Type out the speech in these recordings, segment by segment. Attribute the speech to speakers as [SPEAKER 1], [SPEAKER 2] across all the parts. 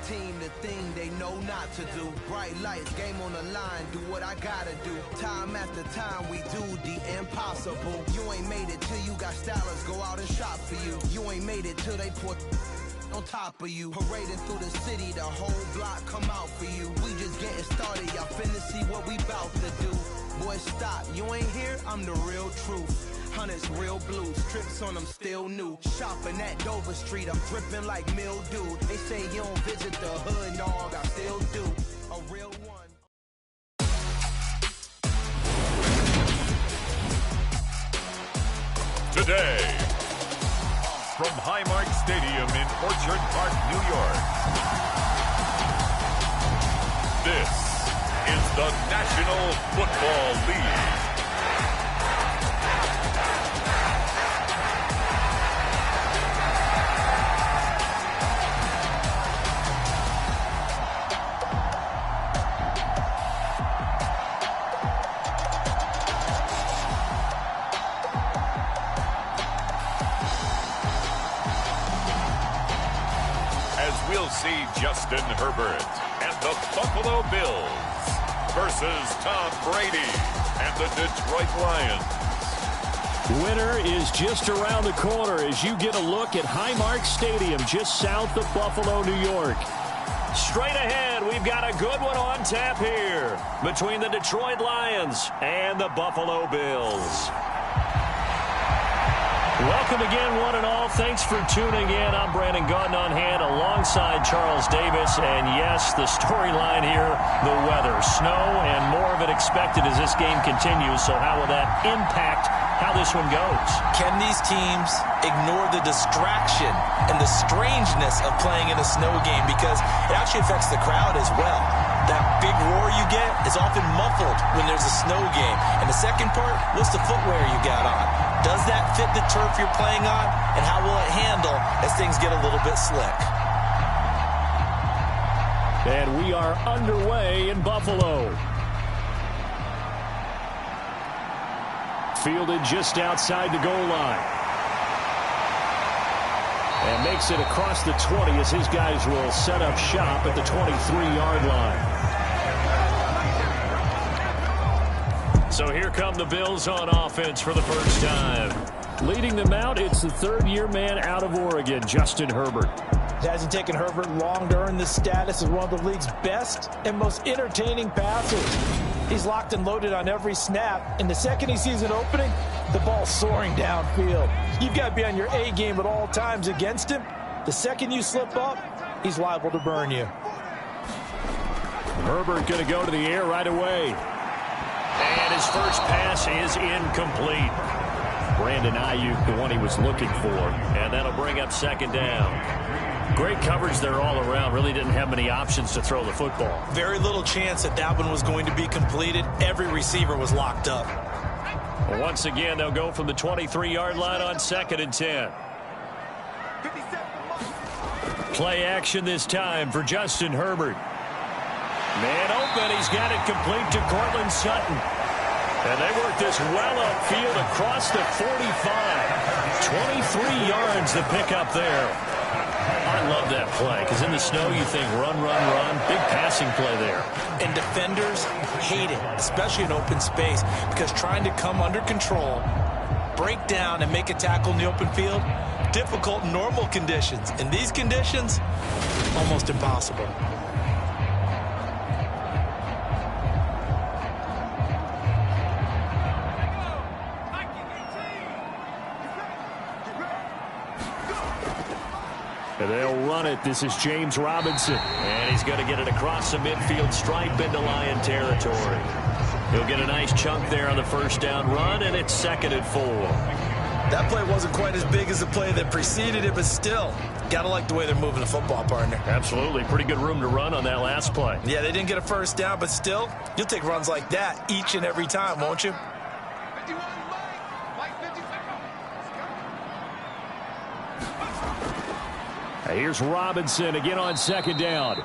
[SPEAKER 1] team the thing they know not to do. Bright lights, game on the line, do what I gotta do. Time after time we do the impossible. You ain't made it till you got stylers go out and shop for you. You ain't made it till they put on top of you. Parading through the city, the whole block come out for you. We just getting started, y'all finna see what we bout to do. Boy, stop, you ain't here, I'm the real truth. Hunters, real blues, trips on them still new. Shopping at Dover Street, I'm dripping like mildew. They say you don't visit the hood, dog, I still do. A real one.
[SPEAKER 2] Today, from Highmark Stadium in Orchard Park, New York, this is the National Football League. We'll see Justin Herbert and the Buffalo Bills versus Tom Brady and the Detroit Lions.
[SPEAKER 3] Winter is just around the corner as you get a look at Highmark Stadium just south of Buffalo, New York. Straight ahead, we've got a good one on tap here between the Detroit Lions and the Buffalo Bills. Welcome again, one and all. Thanks for tuning in. I'm Brandon Gaudin on hand alongside Charles Davis. And yes, the storyline here, the weather. Snow and more of it expected as this game continues. So how will that impact how this one goes?
[SPEAKER 4] Can these teams ignore the distraction and the strangeness of playing in a snow game? Because it actually affects the crowd as well. That big roar you get is often muffled when there's a snow game. And the second part, what's the footwear you got on? Does that fit the turf you're playing on? And how will it handle as things get a little bit slick?
[SPEAKER 3] And we are underway in Buffalo. Fielded just outside the goal line. And makes it across the 20 as his guys will set up shop at the 23-yard line. So here come the Bills on offense for the first time. Leading them out, it's the third-year man out of Oregon, Justin Herbert.
[SPEAKER 5] It hasn't taken Herbert long to earn this status as one of the league's best and most entertaining passers. He's locked and loaded on every snap, and the second he sees an opening, the ball's soaring downfield. You've got to be on your A game at all times against him. The second you slip up, he's liable to burn you.
[SPEAKER 3] Herbert going to go to the air right away. And his first pass is incomplete. Brandon Ayuk, the one he was looking for. And that'll bring up second down. Great coverage there all around. Really didn't have many options to throw the football.
[SPEAKER 4] Very little chance that that one was going to be completed. Every receiver was locked up.
[SPEAKER 3] Well, once again, they'll go from the 23-yard line on 2nd and 10. Play action this time for Justin Herbert. Man open, he's got it complete to Cortland Sutton. And they work this well upfield across the 45. 23 yards to pick up there. I love that play because in the snow you think run, run, run. Big passing play there.
[SPEAKER 4] And defenders hate it, especially in open space, because trying to come under control, break down, and make a tackle in the open field, difficult in normal conditions. In these conditions, almost impossible.
[SPEAKER 3] And they'll run it. This is James Robinson. And he's going to get it across the midfield stripe into Lion territory. He'll get a nice chunk there on the first down run, and it's 2nd and 4.
[SPEAKER 4] That play wasn't quite as big as the play that preceded it, but still, got to like the way they're moving the football, partner.
[SPEAKER 3] Absolutely. Pretty good room to run on that last play.
[SPEAKER 4] Yeah, they didn't get a first down, but still, you'll take runs like that each and every time, won't you?
[SPEAKER 3] Here's Robinson again on 2nd down.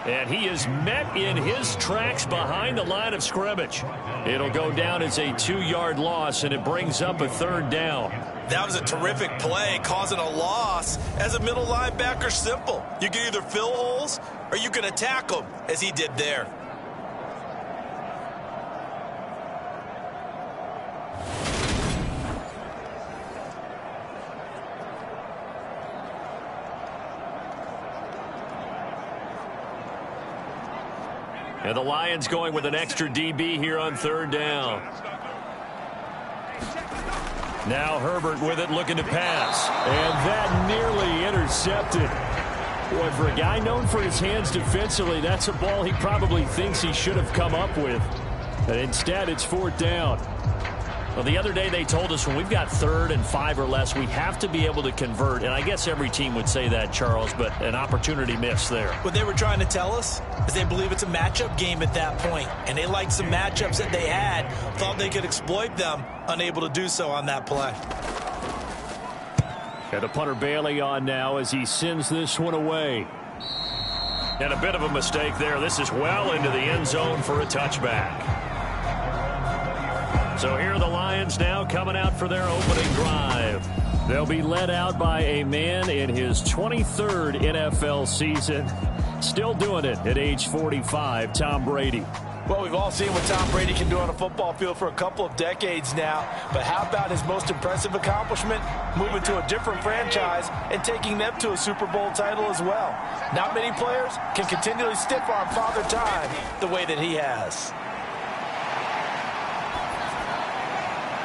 [SPEAKER 3] And he is met in his tracks behind the line of scrimmage. It'll go down as a 2-yard loss, and it brings up a 3rd down.
[SPEAKER 4] That was a terrific play, causing a loss. As a middle linebacker, simple. You can either fill holes or you can attack them, as he did there.
[SPEAKER 3] And the Lions going with an extra DB here on third down. Now Herbert with it, looking to pass. And that nearly intercepted. Boy, for a guy known for his hands defensively, that's a ball he probably thinks he should have come up with. But instead, it's fourth down. Well, the other day they told us when we've got 3rd and 5 or less, we have to be able to convert. And I guess every team would say that, Charles, but an opportunity missed there.
[SPEAKER 4] What they were trying to tell us is they believe it's a matchup game at that point. And they liked some matchups that they had, thought they could exploit them, unable to do so on that play.
[SPEAKER 3] And the punter Bailey on now as he sends this one away. And a bit of a mistake there. This is well into the end zone for a touchback. So here are the Lions now coming out for their opening drive. They'll be led out by a man in his 23rd NFL season. Still doing it at age 45, Tom Brady.
[SPEAKER 5] Well, we've all seen what Tom Brady can do on a football field for a couple of decades now. But how about his most impressive accomplishment? Moving to a different franchise and taking them to a Super Bowl title as well. Not many players can continually stiff-arm Father Time the way that he has.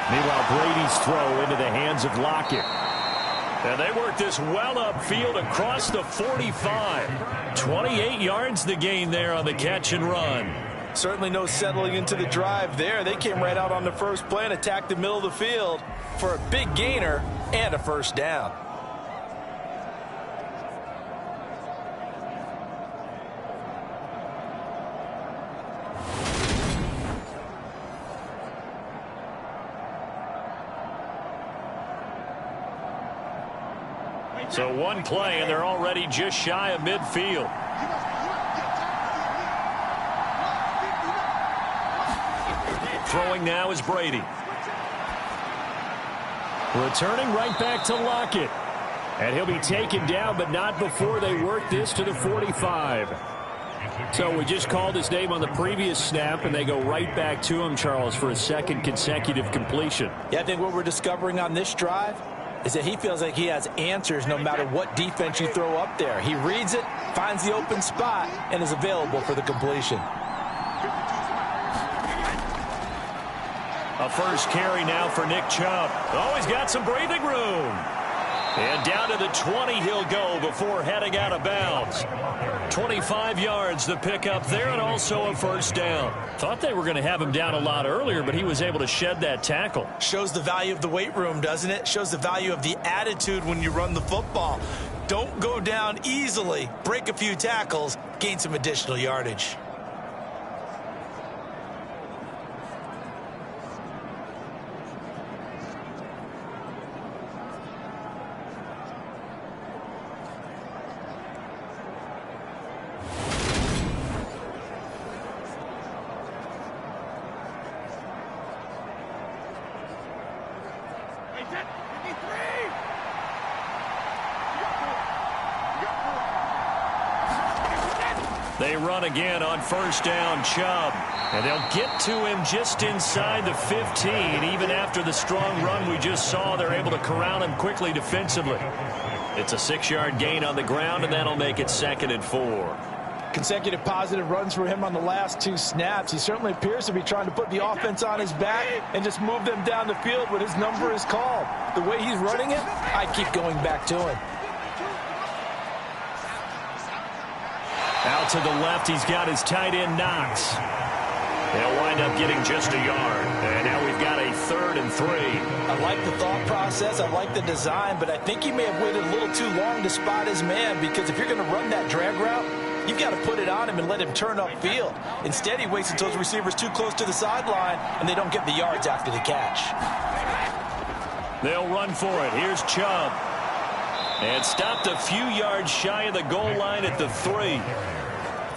[SPEAKER 3] Meanwhile, Brady's throw into the hands of Lockett. And they work this well upfield across the 45. 28 yards the gain there on the catch and run.
[SPEAKER 5] Certainly no settling into the drive there. They came right out on the first play and attacked the middle of the field for a big gainer and a first down.
[SPEAKER 3] So one play, and they're already just shy of midfield. Throwing now is Brady. Returning right back to Lockett. And he'll be taken down, but not before they work this to the 45. So we just called his name on the previous snap, and they go right back to him, Charles, for a second consecutive completion.
[SPEAKER 5] Yeah, I think what we're discovering on this drive is that he feels like he has answers no matter what defense you throw up there. He reads it, finds the open spot, and is available for the completion.
[SPEAKER 3] A first carry now for Nick Chubb. Oh, he's got some breathing room. And down to the 20 he'll go before heading out of bounds. 25 yards the pickup there, and also a first down. Thought they were going to have him down a lot earlier, but he was able to shed that tackle.
[SPEAKER 4] Shows the value of the weight room, doesn't it? Shows the value of the attitude when you run the football. Don't go down easily. Break a few tackles, gain some additional yardage.
[SPEAKER 3] They run again on first down, Chubb. And they'll get to him just inside the 15. Even after the strong run we just saw, they're able to corral him quickly defensively. It's a 6-yard gain on the ground, and that'll make it 2nd and 4.
[SPEAKER 5] Consecutive positive runs for him on the last 2 snaps. He certainly appears to be trying to put the offense on his back and just move them down the field when his number is called. The way he's running it, I keep going back to him.
[SPEAKER 3] Out to the left, he's got his tight end, Knox. They'll wind up getting just a yard. And now we've got a 3rd and 3.
[SPEAKER 5] I like the thought process. I like the design, but I think he may have waited a little too long to spot his man, because if you're going to run that drag route, you've got to put it on him and let him turn upfield. Instead, he waits until his receiver's too close to the sideline, and they don't get the yards after the catch.
[SPEAKER 3] They'll run for it. Here's Chubb. And stopped a few yards shy of the goal line at the 3.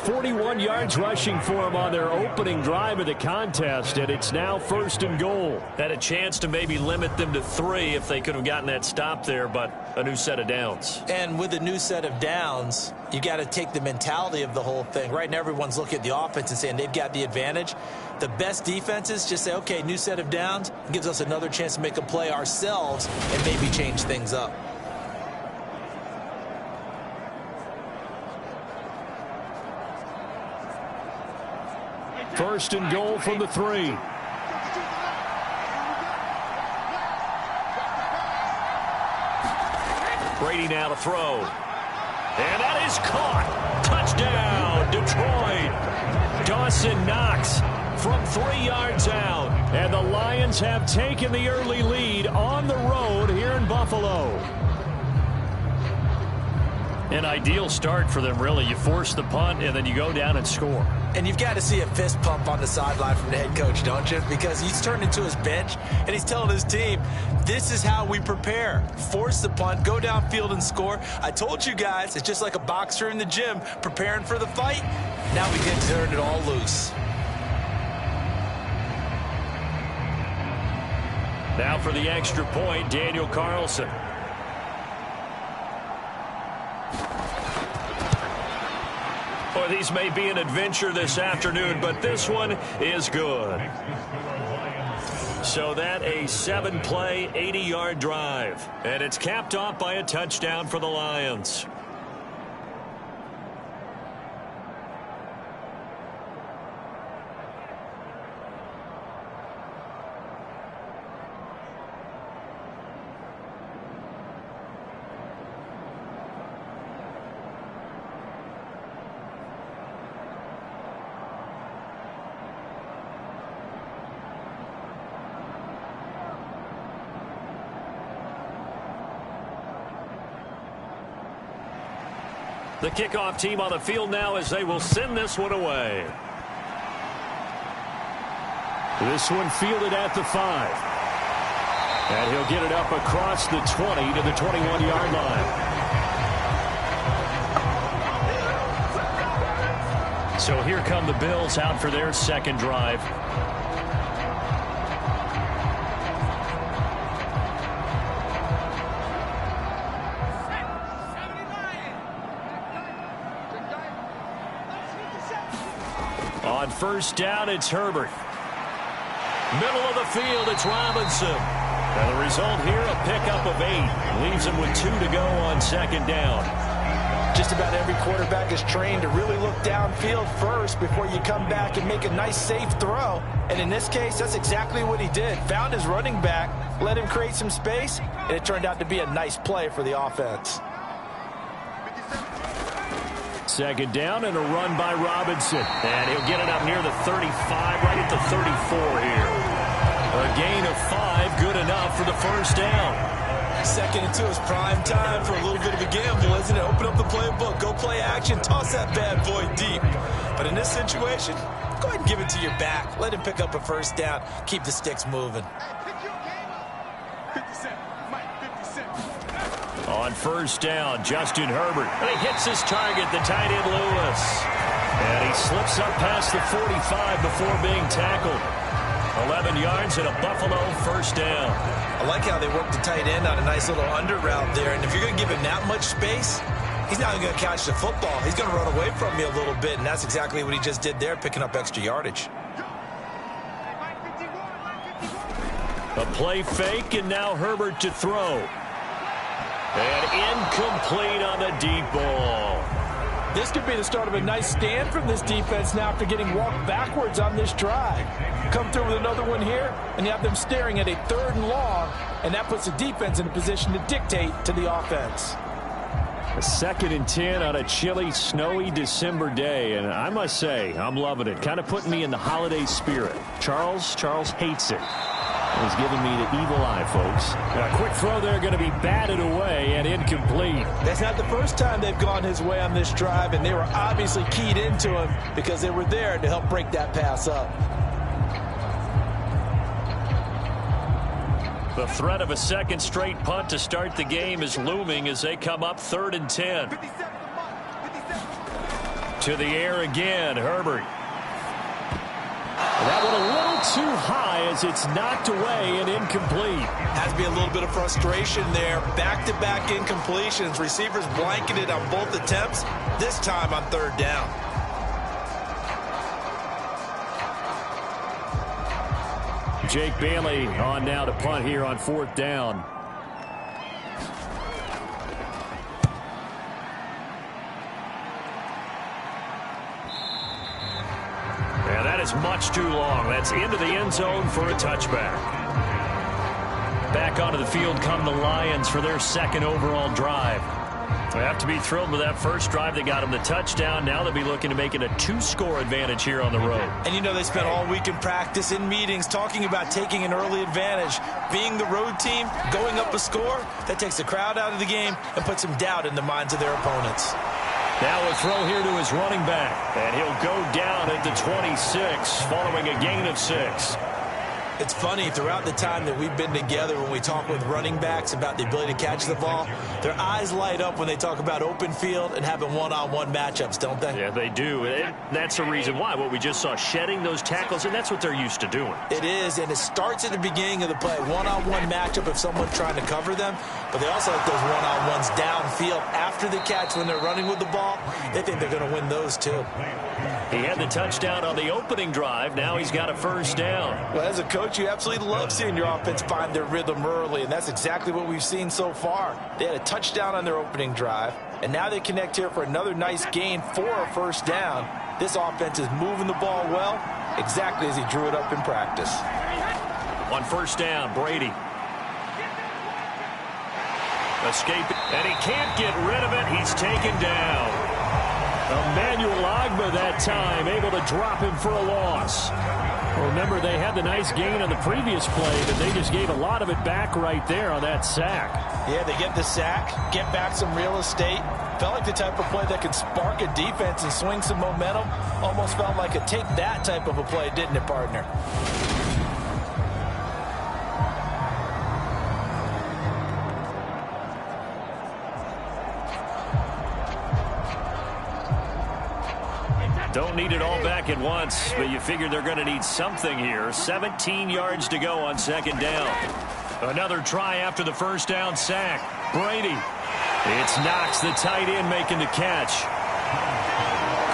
[SPEAKER 3] 41 yards rushing for him on their opening drive of the contest, and it's now 1st and goal. Had a chance to maybe limit them to 3 if they could have gotten that stop there, but a new set of downs.
[SPEAKER 4] And with a new set of downs, you got to take the mentality of the whole thing. Right now, everyone's looking at the offense and saying they've got the advantage. The best defenses just say, okay, new set of downs gives us another chance to make a play ourselves and maybe change things up.
[SPEAKER 3] First and goal from the 3. Brady now to throw. And that is caught. Touchdown, Detroit. Dawson Knox from 3 yards out. And the Lions have taken the early lead on the road here in Buffalo. An ideal start for them, really. You force the punt, and then you go down and score.
[SPEAKER 4] And you've got to see a fist pump on the sideline from the head coach, don't you? Because he's turned into his bench, and he's telling his team, this is how we prepare. Force the punt, go downfield and score. I told you guys, it's just like a boxer in the gym preparing for the fight. Now we get to turn it all loose.
[SPEAKER 3] Now for the extra point, Daniel Carlson. Boy, these may be an adventure this afternoon, but this one is good. So that a 7-play, 80-yard drive. And it's capped off by a touchdown for the Lions. The kickoff team on the field now as they will send this one away. This one fielded at the 5. And he'll get it up across the 20 to the 21-yard line. So here come the Bills out for their second drive. On first down, it's Herbert. Middle of the field, it's Robinson. And the result here, a pickup of 8. Leaves him with 2 to go on second down.
[SPEAKER 5] Just about every quarterback is trained to really look downfield first before you come back and make a nice, safe throw. And in this case, that's exactly what he did. Found his running back, let him create some space, and it turned out to be a nice play for the offense.
[SPEAKER 3] Second down and a run by Robinson. And he'll get it up near the 35, right at the 34 here. A gain of 5, good enough for the first down.
[SPEAKER 4] Second and 2 is prime time for a little bit of a gamble, isn't it? Open up the playbook, go play action, toss that bad boy deep. But in this situation, go ahead and give it to your back. Let him pick up a first down. Keep the sticks moving.
[SPEAKER 3] On first down, Justin Herbert. And he hits his target, the tight end Lewis. And he slips up past the 45 before being tackled. 11 yards and a Buffalo first down.
[SPEAKER 4] I like how they work the tight end on a nice little under route there. And if you're going to give him that much space, he's not even going to catch the football. He's going to run away from you a little bit, and that's exactly what he just did there, picking up extra yardage.
[SPEAKER 3] A play fake, and now Herbert to throw. And incomplete on the deep ball.
[SPEAKER 5] This could be the start of a nice stand from this defense now after getting walked backwards on this drive. Come through with another one here, and you have them staring at a 3rd and long, and that puts the defense in a position to dictate to the offense.
[SPEAKER 3] A 2nd and 10 on a chilly, snowy December day, and I must say, I'm loving it. Kind of putting me in the holiday spirit. Charles hates it. He's giving me the evil eye, folks. A quick throw there going to be batted away and incomplete.
[SPEAKER 5] That's not the first time they've gone his way on this drive, and they were obviously keyed into him because they were there to help break that pass up.
[SPEAKER 3] The threat of a second straight punt to start the game is looming as they come up 3rd and 10. To the air again, Herbert. That one a little too high as it's knocked away and incomplete.
[SPEAKER 4] Has to be a little bit of frustration there. Back-to-back incompletions. Receivers blanketed on both attempts, this time on third down.
[SPEAKER 3] Jake Bailey on now to punt here on fourth down. And that is much too long. That's into the end zone for a touchback. Back onto the field come the Lions for their second overall drive. They have to be thrilled with that first drive. They got them the touchdown. Now they'll be looking to make it a 2-score advantage here on the road.
[SPEAKER 4] And you know they spent all week in practice, in meetings, talking about taking an early advantage. Being the road team, going up a score, that takes the crowd out of the game and puts some doubt in the minds of their opponents.
[SPEAKER 3] Now a throw here to his running back. And he'll go down at the 26 following a gain of 6.
[SPEAKER 4] It's funny, throughout the time that we've been together, when we talk with running backs about the ability to catch the ball, their eyes light up when they talk about open field and having one-on-one matchups, don't they?
[SPEAKER 3] Yeah, they do. And that's the reason why. What we just saw, shedding those tackles, and that's what they're used to doing.
[SPEAKER 4] It is, and it starts at the beginning of the play. One-on-one matchup if someone's trying to cover them, but they also like those one-on-ones downfield after the catch when they're running with the ball. They think they're going to win those, too.
[SPEAKER 3] He had the touchdown on the opening drive. Now he's got a first down.
[SPEAKER 4] Well, as a coach, you absolutely love seeing your offense find their rhythm early, and that's exactly what we've seen so far. They had a touchdown on their opening drive, and now they connect here for another nice gain for a first down. This offense is moving the ball well, exactly as he drew it up in practice.
[SPEAKER 3] On first down, Brady. Escaping, and he can't get rid of it. He's taken down. Emmanuel Ogbah that time, able to drop him for a loss. Remember, they had the nice gain on the previous play, but they just gave a lot of it back right there on that sack.
[SPEAKER 4] Yeah, they get the sack, get back some real estate. Felt like the type of play that can spark a defense and swing some momentum. Almost felt like a take that type of a play, didn't it, partner?
[SPEAKER 3] Don't need it all back at once, but you figure they're going to need something here. 17 yards to go on second down. Another try after the first down sack. Brady. It's Knox, the tight end, making the catch.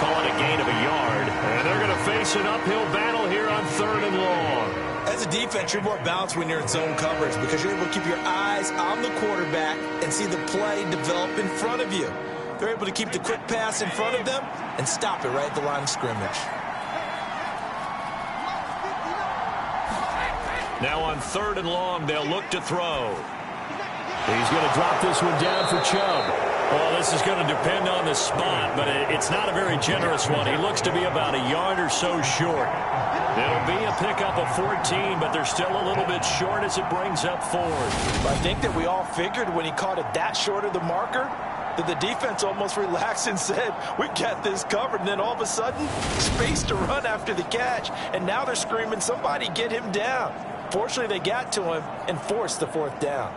[SPEAKER 3] Call it a gain of a yard. And they're going to face an uphill battle here on third and long.
[SPEAKER 4] As a defense, you're more balanced when you're in zone coverage because you're able to keep your eyes on the quarterback and see the play develop in front of you. They're able to keep the quick pass in front of them and stop it right at the line of scrimmage.
[SPEAKER 3] Now on third and long, they'll look to throw. He's going to drop this one down for Chubb. Well, this is going to depend on the spot, but it's not a very generous one. He looks to be about a yard or so short. It'll be a pickup of 14, but they're still a little bit short as it brings up forward.
[SPEAKER 4] I think that we all figured when he caught it that short of the marker, that the defense almost relaxed and said, we got this covered. And then all of a sudden, space to run after the catch. And now they're screaming, somebody get him down. Fortunately, they got to him and forced the fourth down.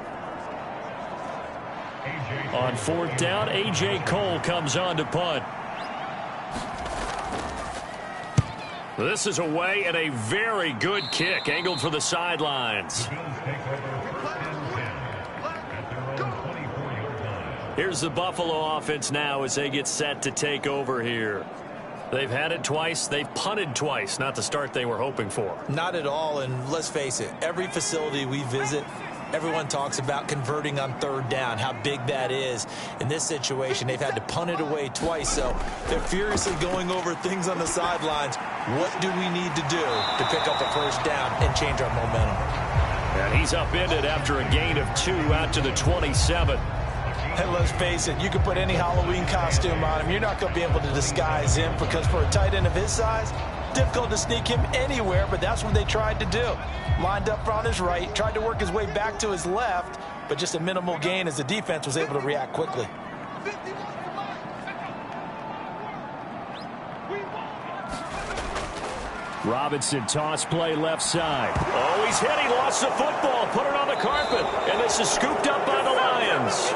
[SPEAKER 3] On fourth down, A.J. Cole comes on to punt. This is away and a very good kick, angled for the sidelines. Here's the Buffalo offense now as they get set to take over here. They've had it twice. They've punted twice. Not the start they were hoping for.
[SPEAKER 4] Not at all, and let's face it, every facility we visit, everyone talks about converting on third down, how big that is. In this situation, they've had to punt it away twice, so they're furiously going over things on the sidelines. What do we need to do to pick up a first down and change our momentum?
[SPEAKER 3] And he's upended after a gain of 2 out to the 27.
[SPEAKER 4] And let's face it, you can put any Halloween costume on him. You're not going to be able to disguise him because for a tight end of his size, difficult to sneak him anywhere, but that's what they tried to do. Lined up on his right, tried to work his way back to his left, but just a minimal gain as the defense was able to react quickly.
[SPEAKER 3] Robinson toss play left side. Oh, he's hit. He lost the football. Put it on the carpet. And this is scooped up by the Lions.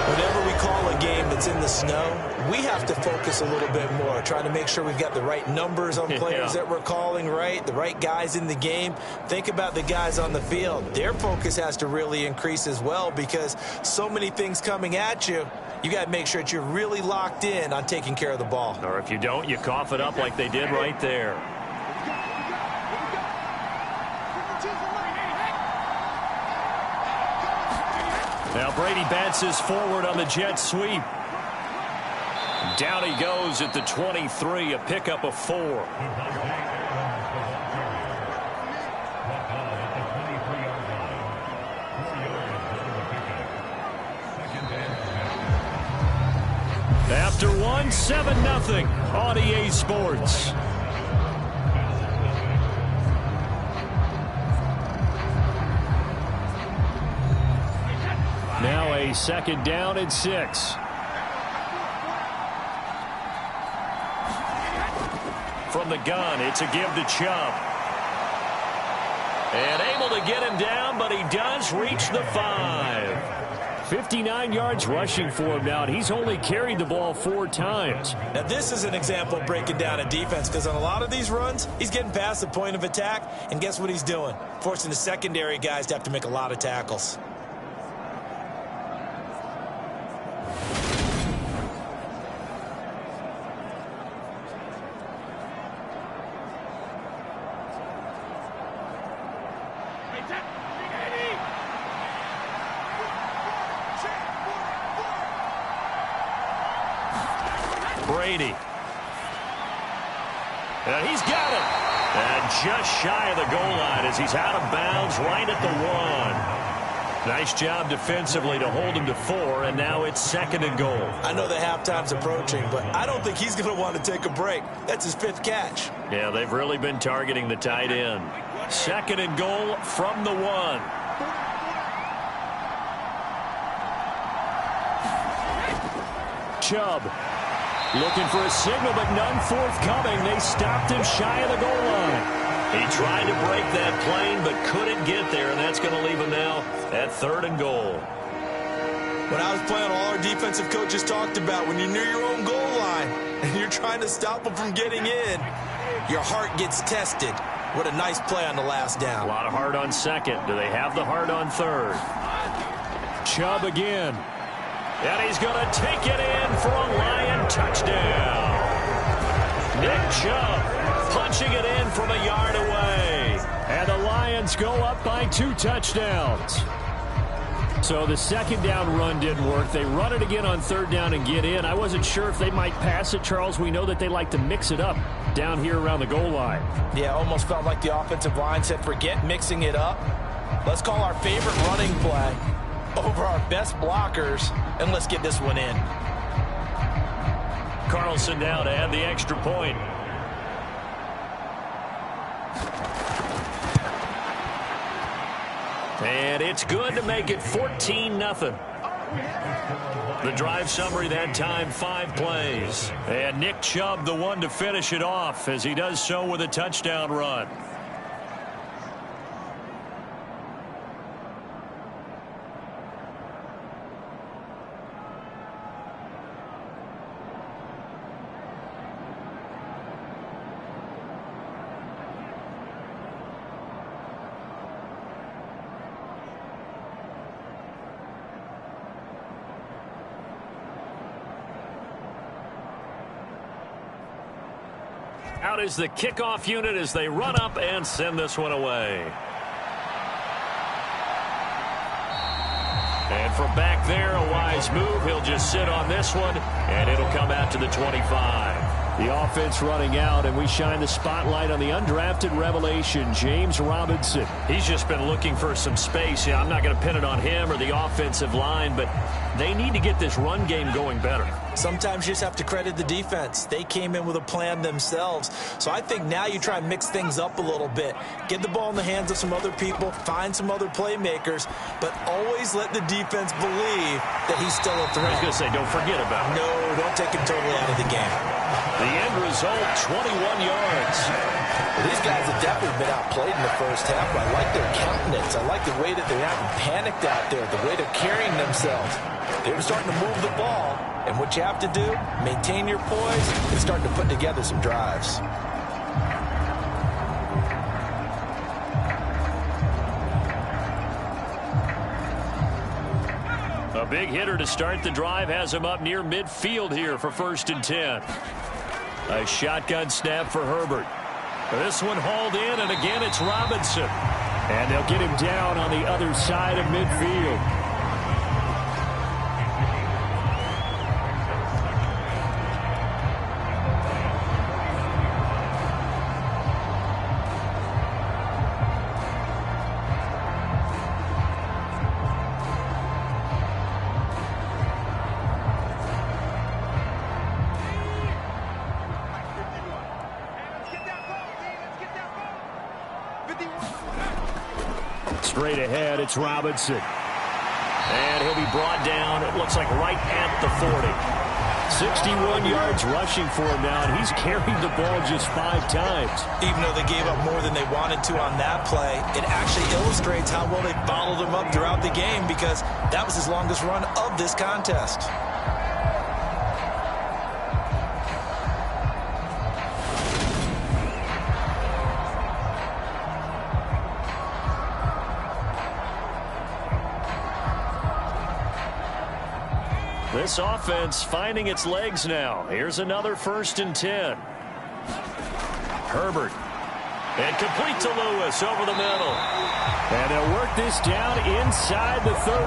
[SPEAKER 4] Whatever we call a game that's in the snow, we have to focus a little bit more, trying to make sure we've got the right numbers on players that we're calling, right? The right guys in the game. Think about the guys on the field. Their focus has to really increase as well because so many things coming at you. You got to make sure that you're really locked in on taking care of the ball.
[SPEAKER 3] Or if you don't, you cough it up like they did right there. Now Brady bounces forward on the jet sweep. Down he goes at the 23, a pickup of 4. After 1, 7-0 on EA Sports. Now a second down and 6. From the gun, it's a give to Chubb. And able to get him down, but he does reach the 5. 59 yards rushing for him now, and he's only carried the ball 4 times.
[SPEAKER 4] Now, this is an example of breaking down a defense because on a lot of these runs, he's getting past the point of attack, and guess what he's doing? Forcing the secondary guys to have to make a lot of tackles.
[SPEAKER 3] Brady. And he's got it. And just shy of the goal line as he's out of bounds right at the 1. Nice job defensively to hold him to 4, and now it's 2nd and goal.
[SPEAKER 4] I know the halftime's approaching, but I don't think he's going to want to take a break. That's his 5th catch.
[SPEAKER 3] Yeah, they've really been targeting the tight end. 2nd and goal from the 1. Chubb. Looking for a signal, but none forthcoming. They stopped him shy of the goal line. He tried to break that plane, but couldn't get there, and that's going to leave him now at 3rd and goal.
[SPEAKER 4] When I was playing, all our defensive coaches talked about when you're near your own goal line and you're trying to stop them from getting in, your heart gets tested. What a nice play on the last down.
[SPEAKER 3] A lot of heart on 2nd. Do they have the heart on 3rd? Chubb again. And he's going to take it in for a Lion touchdown. Nick Chubb punching it in from a yard away. And the Lions go up by 2 touchdowns. So the 2nd down run didn't work. They run it again on 3rd down and get in. I wasn't sure if they might pass it, Charles. We know that they like to mix it up down here around the goal line.
[SPEAKER 4] Yeah, almost felt like the offensive line said, forget mixing it up. Let's call our favorite running play over our best blockers, and let's get this one in.
[SPEAKER 3] Carlson now to add the extra point. And it's good to make it 14-0. The drive summary that time, 5 plays. And Nick Chubb, the one to finish it off, as he does so with a touchdown run. Out is the kickoff unit as they run up and send this one away. And from back there, a wise move. He'll just sit on this one, and it'll come out to the 25. The offense running out, and we shine the spotlight on the undrafted revelation, James Robinson. He's just been looking for some space. Yeah, I'm not going to pin it on him or the offensive line, but they need to get this run game going better.
[SPEAKER 4] Sometimes you just have to credit the defense. They came in with a plan themselves. So I think now you try and mix things up a little bit. Get the ball in the hands of some other people, find some other playmakers, but always let the defense believe that he's still a threat.
[SPEAKER 3] I was going to say, don't forget about it.
[SPEAKER 4] No, don't take him totally out of the game.
[SPEAKER 3] The end result, 21 yards.
[SPEAKER 4] Well, these guys have definitely been outplayed in the first half. I like their countenance. I like the way that they haven't panicked out there, the way they're carrying themselves. They're starting to move the ball, and what you have to do, maintain your poise and start to put together some drives.
[SPEAKER 3] A big hitter to start the drive has him up near midfield here for 1st and 10. A shotgun snap for Herbert. This one hauled in, and again it's Robinson. And they'll get him down on the other side of midfield. Straight ahead, it's Robinson. And he'll be brought down, it looks like right at the 40. 61 yards rushing for him now, and he's carried the ball just 5 times.
[SPEAKER 4] Even though they gave up more than they wanted to on that play, it actually illustrates how well they followed him up throughout the game, because that was his longest run of this contest.
[SPEAKER 3] This offense finding its legs now. Here's another 1st and 10. Herbert. And complete to Lewis over the middle. And they'll work this down inside the 30.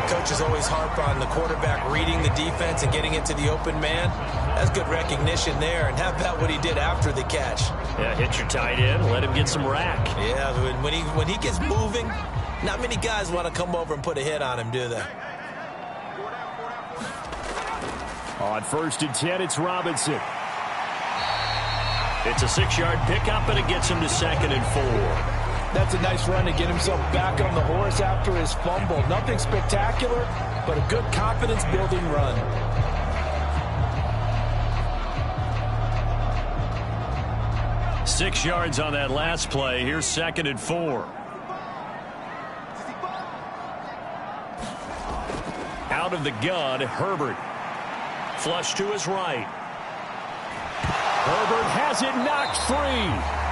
[SPEAKER 4] Coaches always harp on the quarterback reading the defense and getting into the open man. That's good recognition there. And how about what he did after the catch?
[SPEAKER 3] Yeah, hit your tight end. Let him get some rack.
[SPEAKER 4] Yeah, when he gets moving, not many guys want to come over and put a hit on him, do they?
[SPEAKER 3] On 1st and 10, it's Robinson. It's a 6-yard pickup, and it gets him to 2nd and 4.
[SPEAKER 5] That's a nice run to get himself back on the horse after his fumble. Nothing spectacular, but a good confidence-building run.
[SPEAKER 3] Six yards on that last play. Here's 2nd and 4. Out of the gun, Herbert. Flush to his right. Herbert has it knocked free.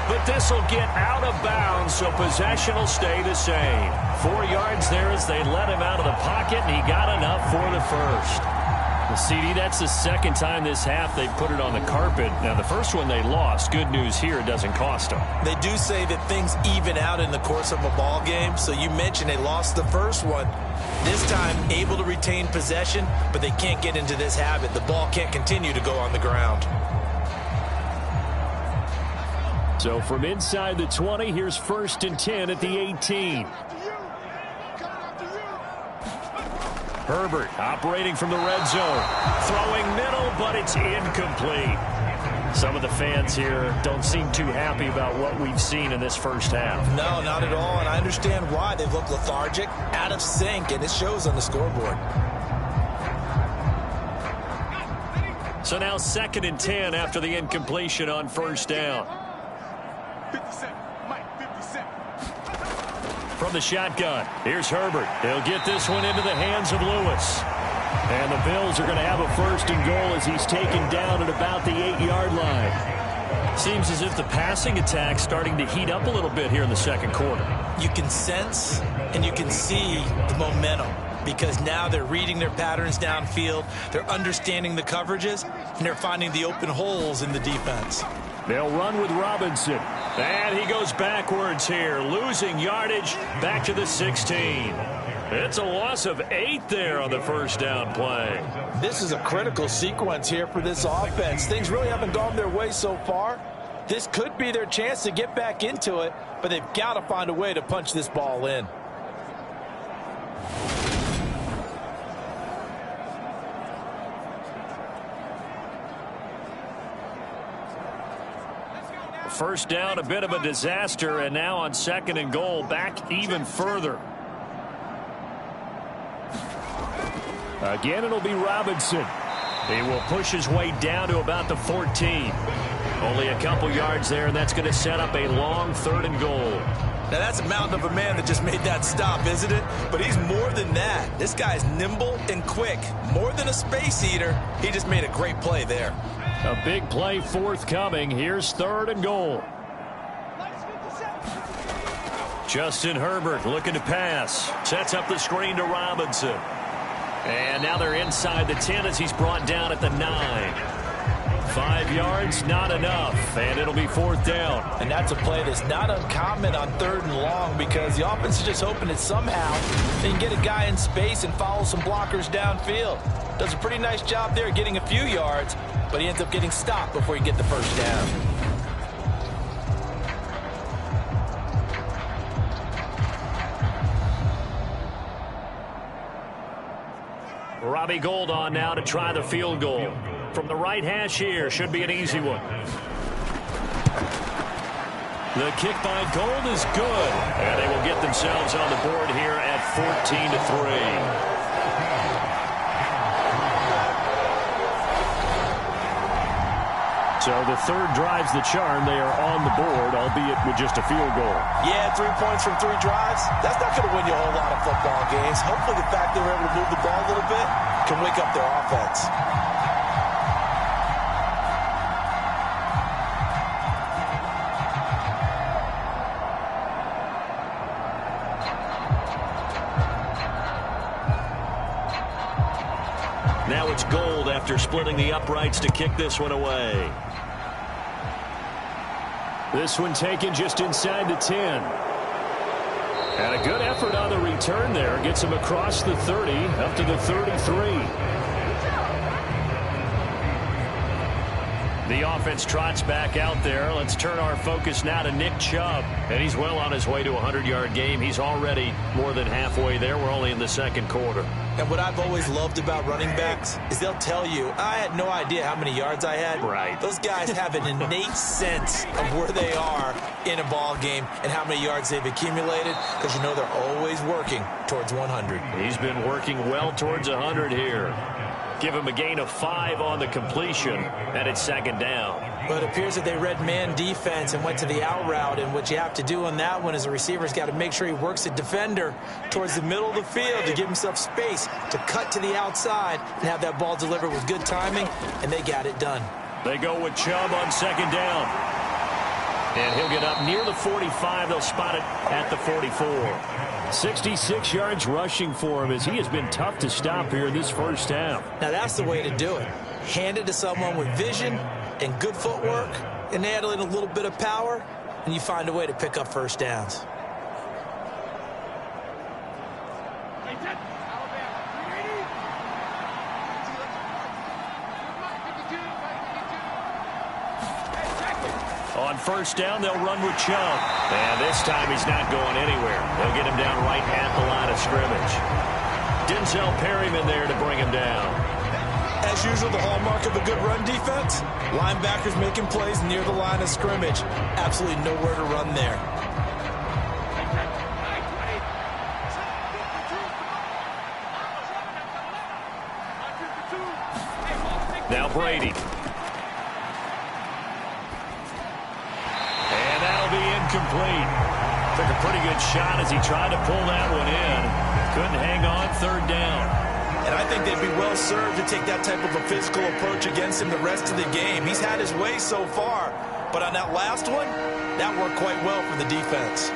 [SPEAKER 3] But this will get out of bounds, so possession will stay the same. 4 yards there as they let him out of the pocket, and he got enough for the first. Well, CD, that's the 2nd time this half they put it on the carpet. Now, the first one they lost. Good news here, it doesn't cost them.
[SPEAKER 4] They do say that things even out in the course of a ball game. So you mentioned they lost the first one. This time, able to retain possession, but they can't get into this habit. The ball can't continue to go on the ground.
[SPEAKER 3] So from inside the 20, here's 1st and 10 at the 18. Herbert operating from the red zone. Throwing middle, but it's incomplete. Some of the fans here don't seem too happy about what we've seen in this first half.
[SPEAKER 4] No, not at all, and I understand why. They've looked lethargic, out of sync, and it shows on the scoreboard.
[SPEAKER 3] So now 2nd and 10 after the incompletion on 1st down.
[SPEAKER 6] 57, Mike, 57.
[SPEAKER 3] From the shotgun, here's Herbert. He'll get this one into the hands of Lewis. And the Bills are going to have a 1st and goal as he's taken down at about the 8-yard line. Seems as if the passing attack's starting to heat up a little bit here in the 2nd quarter.
[SPEAKER 4] You can sense and you can see the momentum, because now they're reading their patterns downfield, they're understanding the coverages, and they're finding the open holes in the defense.
[SPEAKER 3] They'll run with Robinson. And he goes backwards here, losing yardage back to the 16. It's a loss of 8 there on the 1st down play.
[SPEAKER 5] This is a critical sequence here for this offense. Things really haven't gone their way so far. This could be their chance to get back into it, but they've got to find a way to punch this ball in.
[SPEAKER 3] First down, a bit of a disaster, and now on 2nd and goal, back even further. Again, it'll be Robinson. He will push his way down to about the 14. Only a couple yards there, and that's going to set up a long 3rd and goal.
[SPEAKER 4] Now, that's a mountain of a man that just made that stop, isn't it? But he's more than that. This guy's nimble and quick. More than a space eater. He just made a great play there.
[SPEAKER 3] A big play forthcoming. Here's 3rd and goal. Justin Herbert looking to pass. Sets up the screen to Robinson. And now they're inside the 10 as he's brought down at the 9. 5 yards, not enough, and it'll be 4th down.
[SPEAKER 5] And that's a play that's not uncommon on 3rd and long because the offense is just hoping that somehow they can get a guy in space and follow some blockers downfield. Does a pretty nice job there getting a few yards, but he ends up getting stopped before he gets the 1st down.
[SPEAKER 3] Robbie Gould on now to try the field goal. From the right hash here, should be an easy one. The kick by Gould is good, and they will get themselves on the board here at 14-3. So the 3rd drives the charm. They are on the board, albeit with just a field goal.
[SPEAKER 5] Yeah, 3 points from 3 drives. That's not going to win you a whole lot of football games. Hopefully the fact they were able to move the ball a little bit can wake up their offense.
[SPEAKER 3] Now it's Gould after splitting the uprights to kick this one away. This one taken just inside the 10. And a good effort on the return there. Gets him across the 30, up to the 33. The offense trots back out there. Let's turn our focus now to Nick Chubb. And he's well on his way to a 100-yard game. He's already more than halfway there. We're only in the 2nd quarter.
[SPEAKER 4] And what I've always loved about running backs is they'll tell you, I had no idea how many yards I had.
[SPEAKER 3] Right.
[SPEAKER 4] Those guys have an innate sense of where they are in a ball game and how many yards they've accumulated because you know they're always working towards 100.
[SPEAKER 3] He's been working well towards 100 here. Give him a gain of 5 on the completion, and it's 2nd down.
[SPEAKER 5] But it appears that they read man defense and went to the out route, and what you have to do on that one is the receiver's got to make sure he works the defender towards the middle of the field to give himself space to cut to the outside and have that ball delivered with good timing, and they got it done.
[SPEAKER 3] They go with Chubb on 2nd down. And he'll get up near the 45. They'll spot it at the 44. 66 yards rushing for him as he has been tough to stop here this 1st half.
[SPEAKER 5] Now that's the way to do it. Hand it to someone with vision and good footwork and add in a little bit of power, and you find a way to pick up 1st downs.
[SPEAKER 3] On 1st down, they'll run with Chubb. And this time he's not going anywhere. They'll get him down right at the line of scrimmage. Denzel Perryman there to bring him down.
[SPEAKER 5] As usual, the hallmark of a good run defense, linebackers making plays near the line of scrimmage. Absolutely nowhere to run there.
[SPEAKER 3] Now Brady. Incomplete. Took a pretty good shot as he tried to pull that one in. Couldn't hang on. 3rd down.
[SPEAKER 5] And I think they'd be well served to take that type of a physical approach against him the rest of the game. He's had his way so far, but on that last one, that worked quite well for the defense.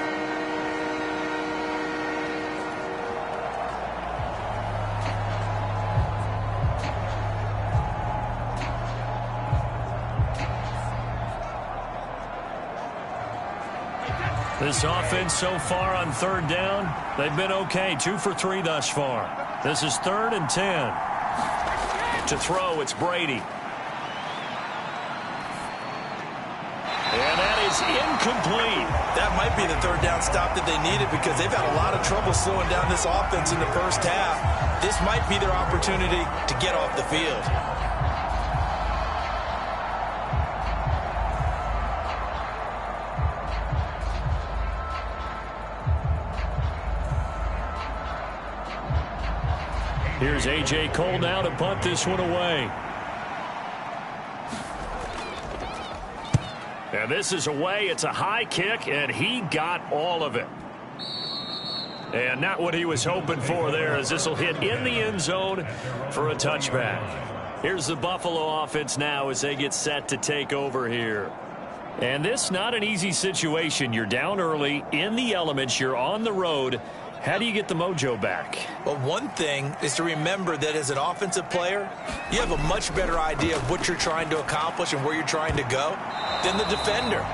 [SPEAKER 3] This offense so far on 3rd down, they've been okay. 2 for 3 thus far. This is 3rd and 10. To throw, it's Brady. And that is incomplete.
[SPEAKER 5] That might be the 3rd down stop that they needed because they've had a lot of trouble slowing down this offense in the 1st half. This might be their opportunity to get off the field.
[SPEAKER 3] Here's A.J. Cole now to punt this one away. And this is away. It's a high kick, and he got all of it. And not what he was hoping for there, as this will hit in the end zone for a touchback. Here's the Buffalo offense now as they get set to take over here. And this not an easy situation. You're down early, in the elements, you're on the road. How do you get the mojo back?
[SPEAKER 4] Well, one thing is to remember that as an offensive player, you have a much better idea of what you're trying to accomplish and where you're trying to go than the defender.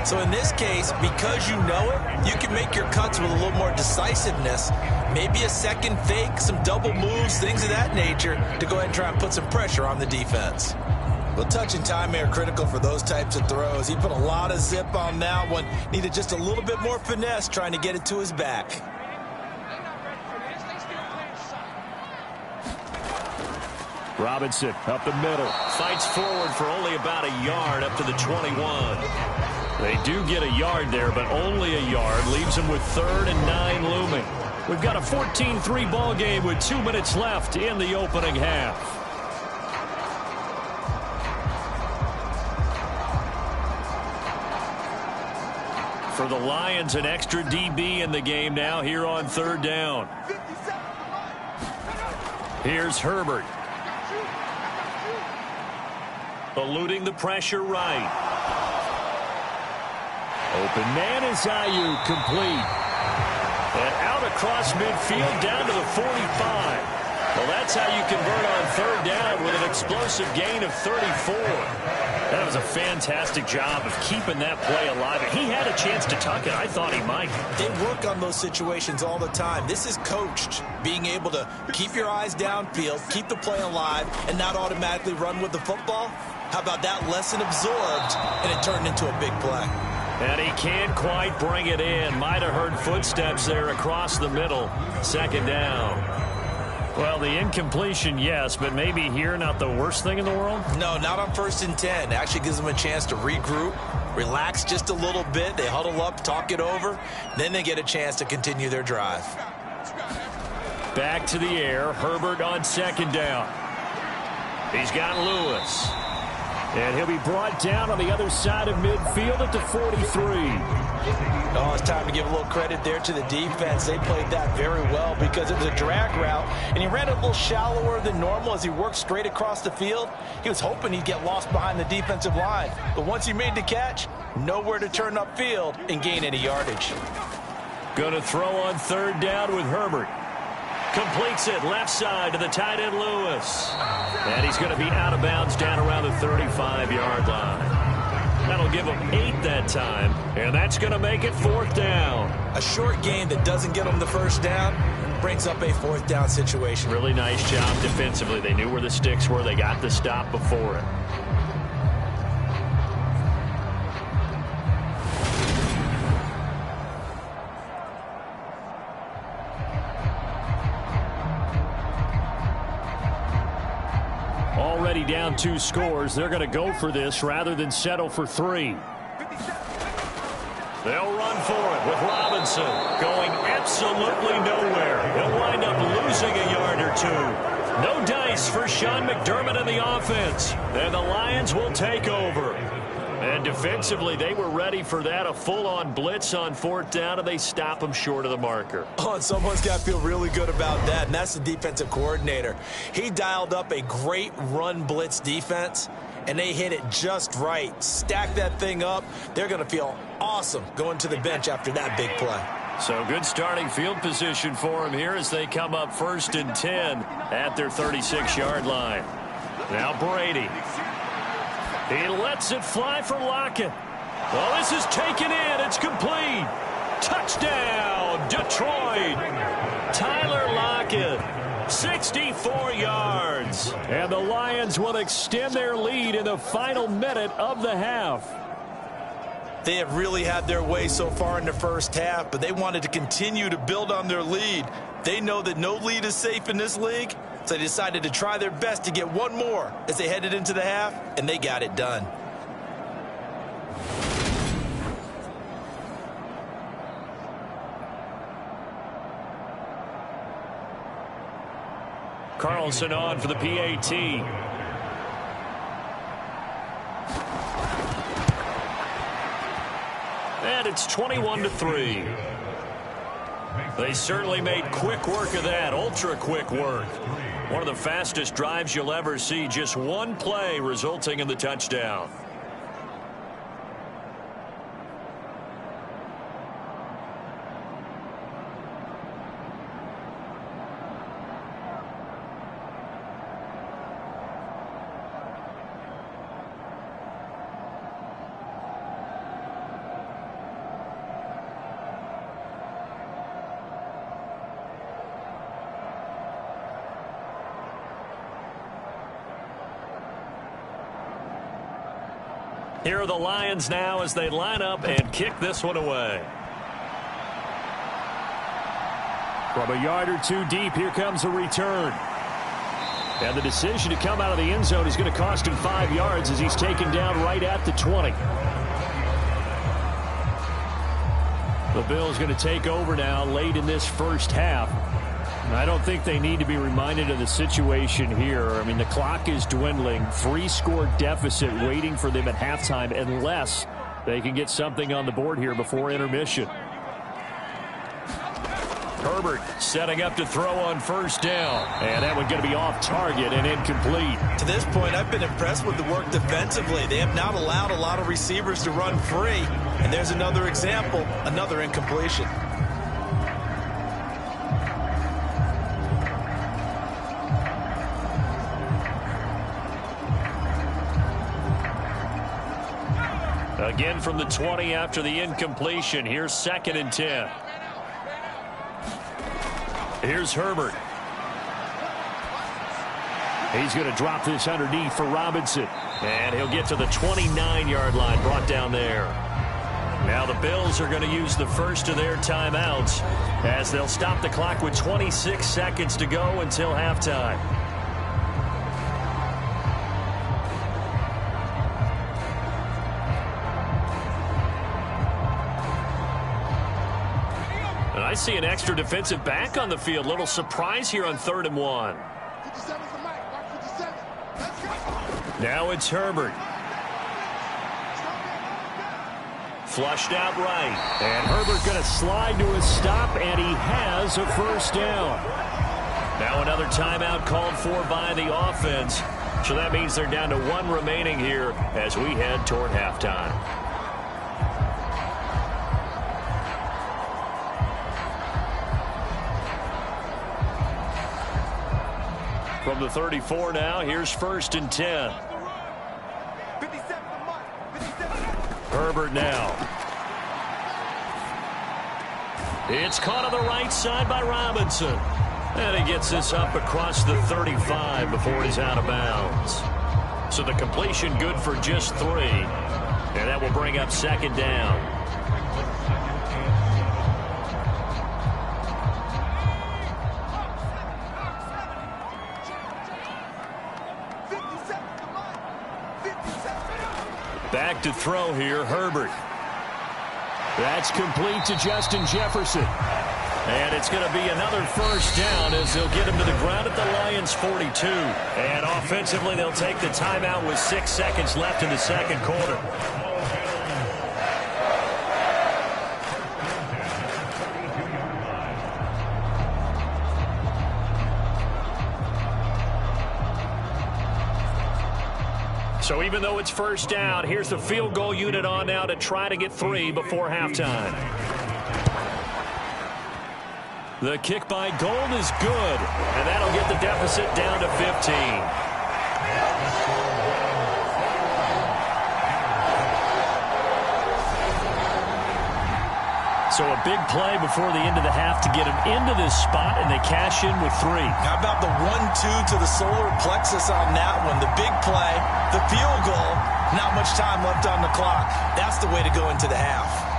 [SPEAKER 4] So in this case, because you know it, you can make your cuts with a little more decisiveness, maybe a second fake, some double moves, things of that nature, to go ahead and try and put some pressure on the defense. Well, touch and timing are critical for those types of throws. He put a lot of zip on that one. Needed just a little bit more finesse trying to get it to his back.
[SPEAKER 3] Robinson up the middle. Fights forward for only about a yard up to the 21. They do get a yard there, but only a yard. Leaves them with 3rd and 9 looming. We've got a 14-3 ball game with 2 minutes left in the opening half. For the Lions, an extra DB in the game now here on 3rd down. Here's Herbert. Eluding the pressure right. Open man is Ayuk, complete. And out across midfield down to the 45. Well, that's how you convert on 3rd down with an explosive gain of 34. That was a fantastic job of keeping that play alive. And he had a chance to tuck it. I thought he might.
[SPEAKER 4] They work on those situations all the time. This is coached, being able to keep your eyes downfield, keep the play alive, and not automatically run with the football. How about that lesson absorbed, and it turned into a big play.
[SPEAKER 3] And he can't quite bring it in. Might have heard footsteps there across the middle. 2nd down. Well, the incompletion, yes, but maybe here not the worst thing in the world?
[SPEAKER 4] No, not on 1st and 10. It actually gives them a chance to regroup, relax just a little bit. They huddle up, talk it over. Then they get a chance to continue their drive.
[SPEAKER 3] Back to the air. Herbert on 2nd down. He's got Lewis. And he'll be brought down on the other side of midfield at the 43.
[SPEAKER 4] Oh, it's time to give a little credit there to the defense. They played that very well because it was a drag route, and he ran a little shallower than normal as he worked straight across the field. He was hoping he'd get lost behind the defensive line. But once he made the catch, nowhere to turn upfield and gain any yardage.
[SPEAKER 3] Going to throw on 3rd down with Herbert. Completes it left side to the tight end Lewis. And he's going to be out of bounds down around the 35-yard line. That'll give him 8 that time. And that's going to make it 4th down.
[SPEAKER 4] A short game that doesn't get him the 1st down brings up a 4th down situation.
[SPEAKER 3] Really nice job defensively. They knew where the sticks were. They got the stop before it. Already down 2 scores. They're going to go for this rather than settle for 3. They'll run for it with Robinson going absolutely nowhere. He'll wind up losing a yard or 2. No dice for Sean McDermott and the offense. And the Lions will take over. And defensively, they were ready for that. A full-on blitz on 4th down, and they stop them short of the marker.
[SPEAKER 4] Oh, and someone's got to feel really good about that, and that's the defensive coordinator. He dialed up a great run blitz defense, and they hit it just right. Stack that thing up. They're going to feel awesome going to the bench after that big play.
[SPEAKER 3] So good starting field position for them here as they come up 1st and 10 at their 36-yard line. Now Brady. He lets it fly for Lockett. Well, this is taken in. It's complete. Touchdown, Detroit. Tyler Lockett, 64 yards. And the Lions will extend their lead in the final minute of the half.
[SPEAKER 4] They have really had their way so far in the 1st half, but they wanted to continue to build on their lead. They know that no lead is safe in this league, so they decided to try their best to get one more as they headed into the half, and they got it done.
[SPEAKER 3] Carlson on for the PAT. And it's 21-3. They certainly made quick work of that, ultra-quick work. One of the fastest drives you'll ever see, just one play resulting in the touchdown. Here are the Lions now as they line up and kick this one away. From a yard or two deep, here comes a return. And the decision to come out of the end zone is going to cost him 5 yards as he's taken down right at the 20. The Bills going to take over now late in this first half. I don't think they need to be reminded of the situation here. I mean, the clock is dwindling. 3-score deficit waiting for them at halftime unless they can get something on the board here before intermission. Herbert setting up to throw on first down. And that one going to be off target and incomplete.
[SPEAKER 4] To this point, I've been impressed with the work defensively. They have not allowed a lot of receivers to run free. And there's another example, another incompletion.
[SPEAKER 3] Again from the 20 after the incompletion. Here's 2nd and 10. Here's Herbert. He's going to drop this underneath for Robinson. And he'll get to the 29-yard line, brought down there. Now the Bills are going to use the first of their timeouts as they'll stop the clock with 26 seconds to go until halftime. I see an extra defensive back on the field. Little surprise here on 3rd and 1. Now it's Herbert. Flushed out right. And Herbert going to slide to a stop, and he has a first down. Now another timeout called for by the offense. So that means they're down to 1 remaining here as we head toward halftime. From the 34 now, here's 1st and 10. Herbert now. It's caught on the right side by Robinson. And he gets this up across the 35 before he's out of bounds. So the completion good for just 3. And that will bring up 2nd down. Back to throw here, Herbert. That's complete to Justin Jefferson. And it's going to be another first down as they'll get him to the ground at the Lions' 42. And offensively, they'll take the timeout with 6 seconds left in the second quarter. So even though it's first down, here's the field goal unit on now to try to get 3 before halftime. The kick by Gold is good, and that'll get the deficit down to 15. So a big play before the end of the half to get them into this spot, and they cash in with 3.
[SPEAKER 4] How about the 1-2 to the solar plexus on that one? The big play, the field goal, not much time left on the clock. That's the way to go into the half.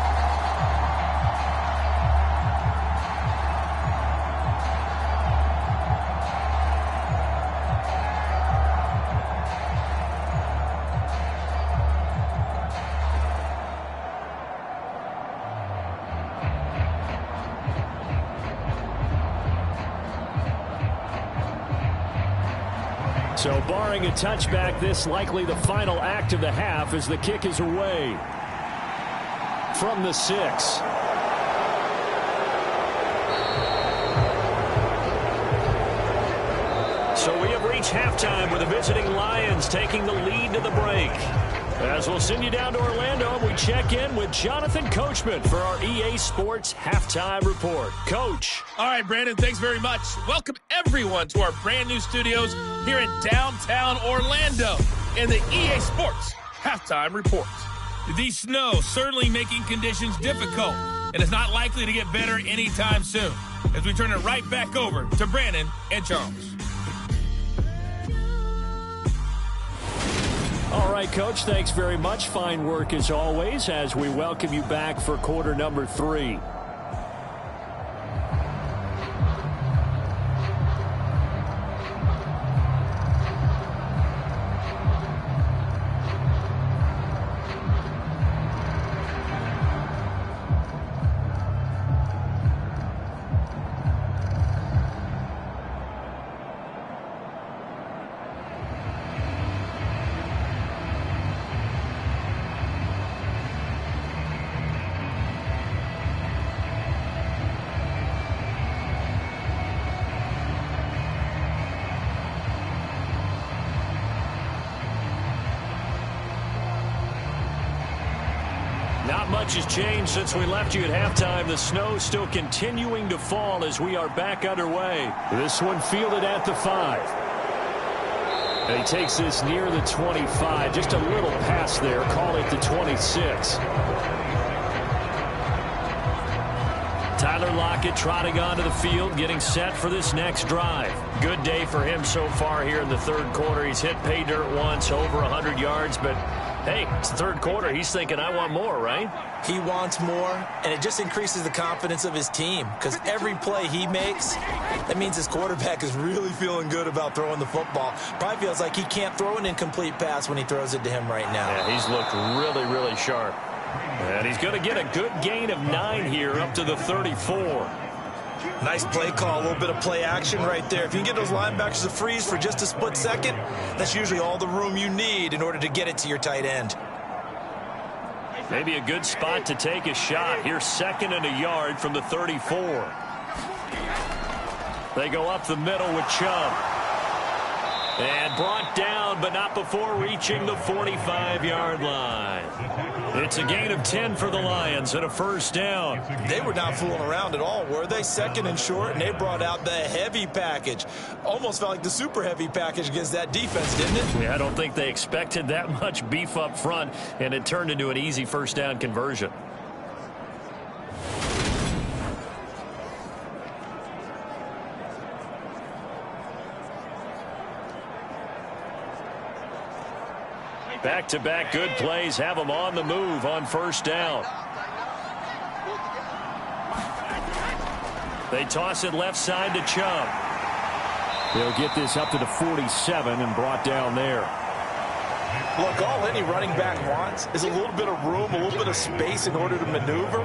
[SPEAKER 3] So barring a touchback, this likely the final act of the half as the kick is away. from the 6. So we have reached halftime with the visiting Lions taking the lead to the break. As we'll send you down to Orlando, and we check in with Jonathan Coachman for our EA Sports Halftime Report. Coach.
[SPEAKER 7] All right, Brandon, thanks very much. Welcome everyone to our brand new studios here in downtown Orlando in the EA Sports Halftime Report. The snow certainly making conditions difficult, and it's not likely to get better anytime soon. As we turn it right back over to Brandon and Charles.
[SPEAKER 3] All right, Coach, thanks very much. Fine work as always as we welcome you back for quarter number 3. Not much has changed since we left you at halftime. The snow still continuing to fall as we are back underway. This one fielded at the 5. And he takes this near the 25. Just a little pass there. Call it the 26. Tyler Lockett trotting onto the field, getting set for this next drive. Good day for him so far here in the third quarter. He's hit pay dirt once, over 100 yards, but hey, it's the third quarter. He's thinking, I want more, right?
[SPEAKER 4] He wants more, and it just increases the confidence of his team because every play he makes, that means his quarterback is really feeling good about throwing the football. Probably feels like he can't throw an incomplete pass when he throws it to him right now.
[SPEAKER 3] Yeah, he's looked really, really sharp. And he's going to get a good gain of 9 here up to the 34.
[SPEAKER 4] Nice play call, a little bit of play action right there. If you can get those linebackers to freeze for just a split second, that's usually all the room you need in order to get it to your tight end.
[SPEAKER 3] Maybe a good spot to take a shot. Here's 2nd and a yard from the 34. They go up the middle with Chubb. And brought down, but not before reaching the 45-yard line. It's a gain of 10 for the Lions and a first down.
[SPEAKER 4] They were not fooling around at all, were they? 2nd and short, and they brought out the heavy package. Almost felt like the super heavy package against that defense, didn't it?
[SPEAKER 3] Yeah, I don't think they expected that much beef up front, and it turned into an easy first down conversion. Back-to-back good plays have them on the move on first down. They toss it left side to Chubb. They'll get this up to the 47 and brought down there.
[SPEAKER 5] Look, all any running back wants is a little bit of room, a little bit of space in order to maneuver.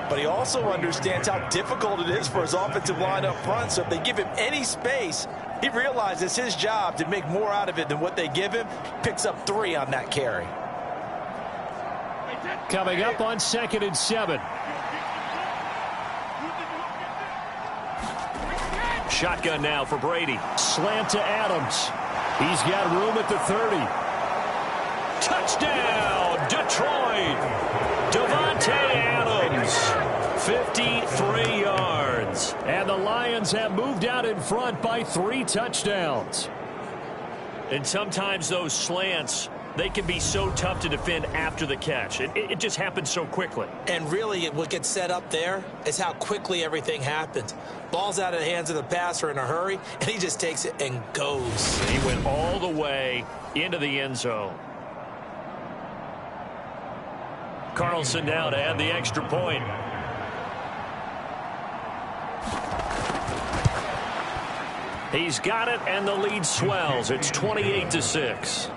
[SPEAKER 5] But he also understands how difficult it is for his offensive line up front. So if they give him any space, he realizes it's his job to make more out of it than what they give him. Picks up 3 on that carry.
[SPEAKER 3] Coming up on 2nd and 7. Shotgun now for Brady. Slant to Adams. He's got room at the 30. Touchdown, Detroit. Davante Adams, 53 yards. And the Lions have moved out in front by 3 touchdowns. And sometimes those slants, they can be so tough to defend after the catch. It just happens so quickly.
[SPEAKER 4] And really, what gets set up there is how quickly everything happens. Ball's out of the hands of the passer in a hurry, and he just takes it and goes.
[SPEAKER 3] He went all the way into the end zone. Carlson now to add the extra point. He's got it, and the lead swells. It's 28-6.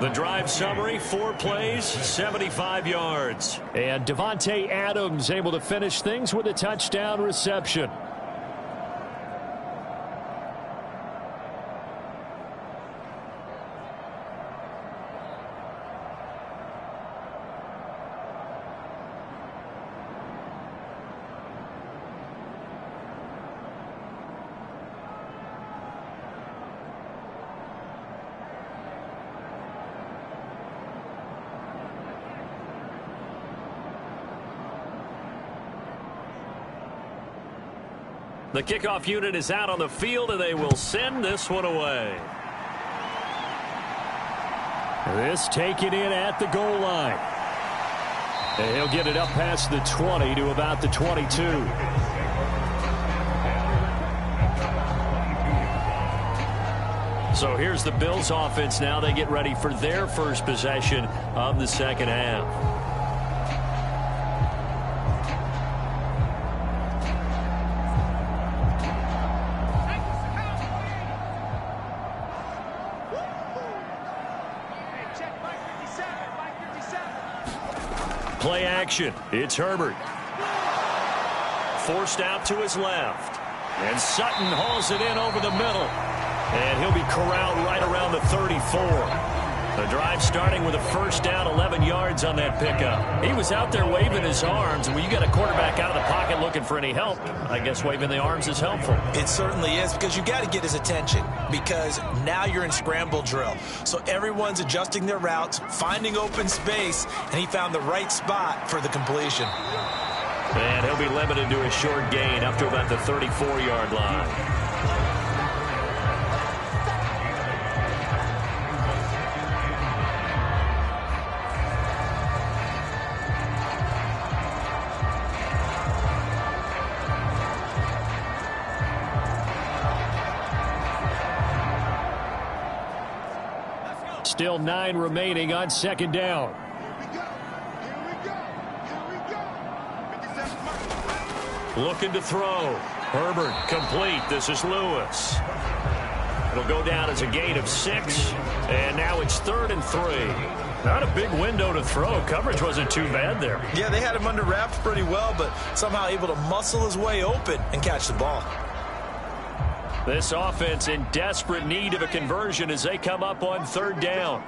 [SPEAKER 3] The drive summary, 4 plays, 75 yards. And Davante Adams able to finish things with a touchdown reception. The kickoff unit is out on the field, and they will send this one away. This taken in at the goal line. And he'll get it up past the 20 to about the 22. So here's the Bills offense now. They get ready for their first possession of the second half. Play action. It's Herbert. Forced out to his left. And Sutton hauls it in over the middle. And he'll be corralled right around the 34. The drive starting with a first down, 11 yards on that pickup. He was out there waving his arms. When you got a quarterback out of the pocket looking for any help, I guess waving the arms is helpful.
[SPEAKER 4] It certainly is, because you got to get his attention, because now you're in scramble drill. So everyone's adjusting their routes, finding open space, and he found the right spot for the completion.
[SPEAKER 3] And he'll be limited to a short gain up to about the 34-yard line. Still 9 remaining on second down. Looking to throw. Herbert complete. This is Lewis. It'll go down as a gain of 6. And now it's 3rd and 3. Not a big window to throw. Coverage wasn't too bad there.
[SPEAKER 4] Yeah, they had him under wraps pretty well, but somehow able to muscle his way open and catch the ball.
[SPEAKER 3] This offense in desperate need of a conversion as they come up on 3rd down.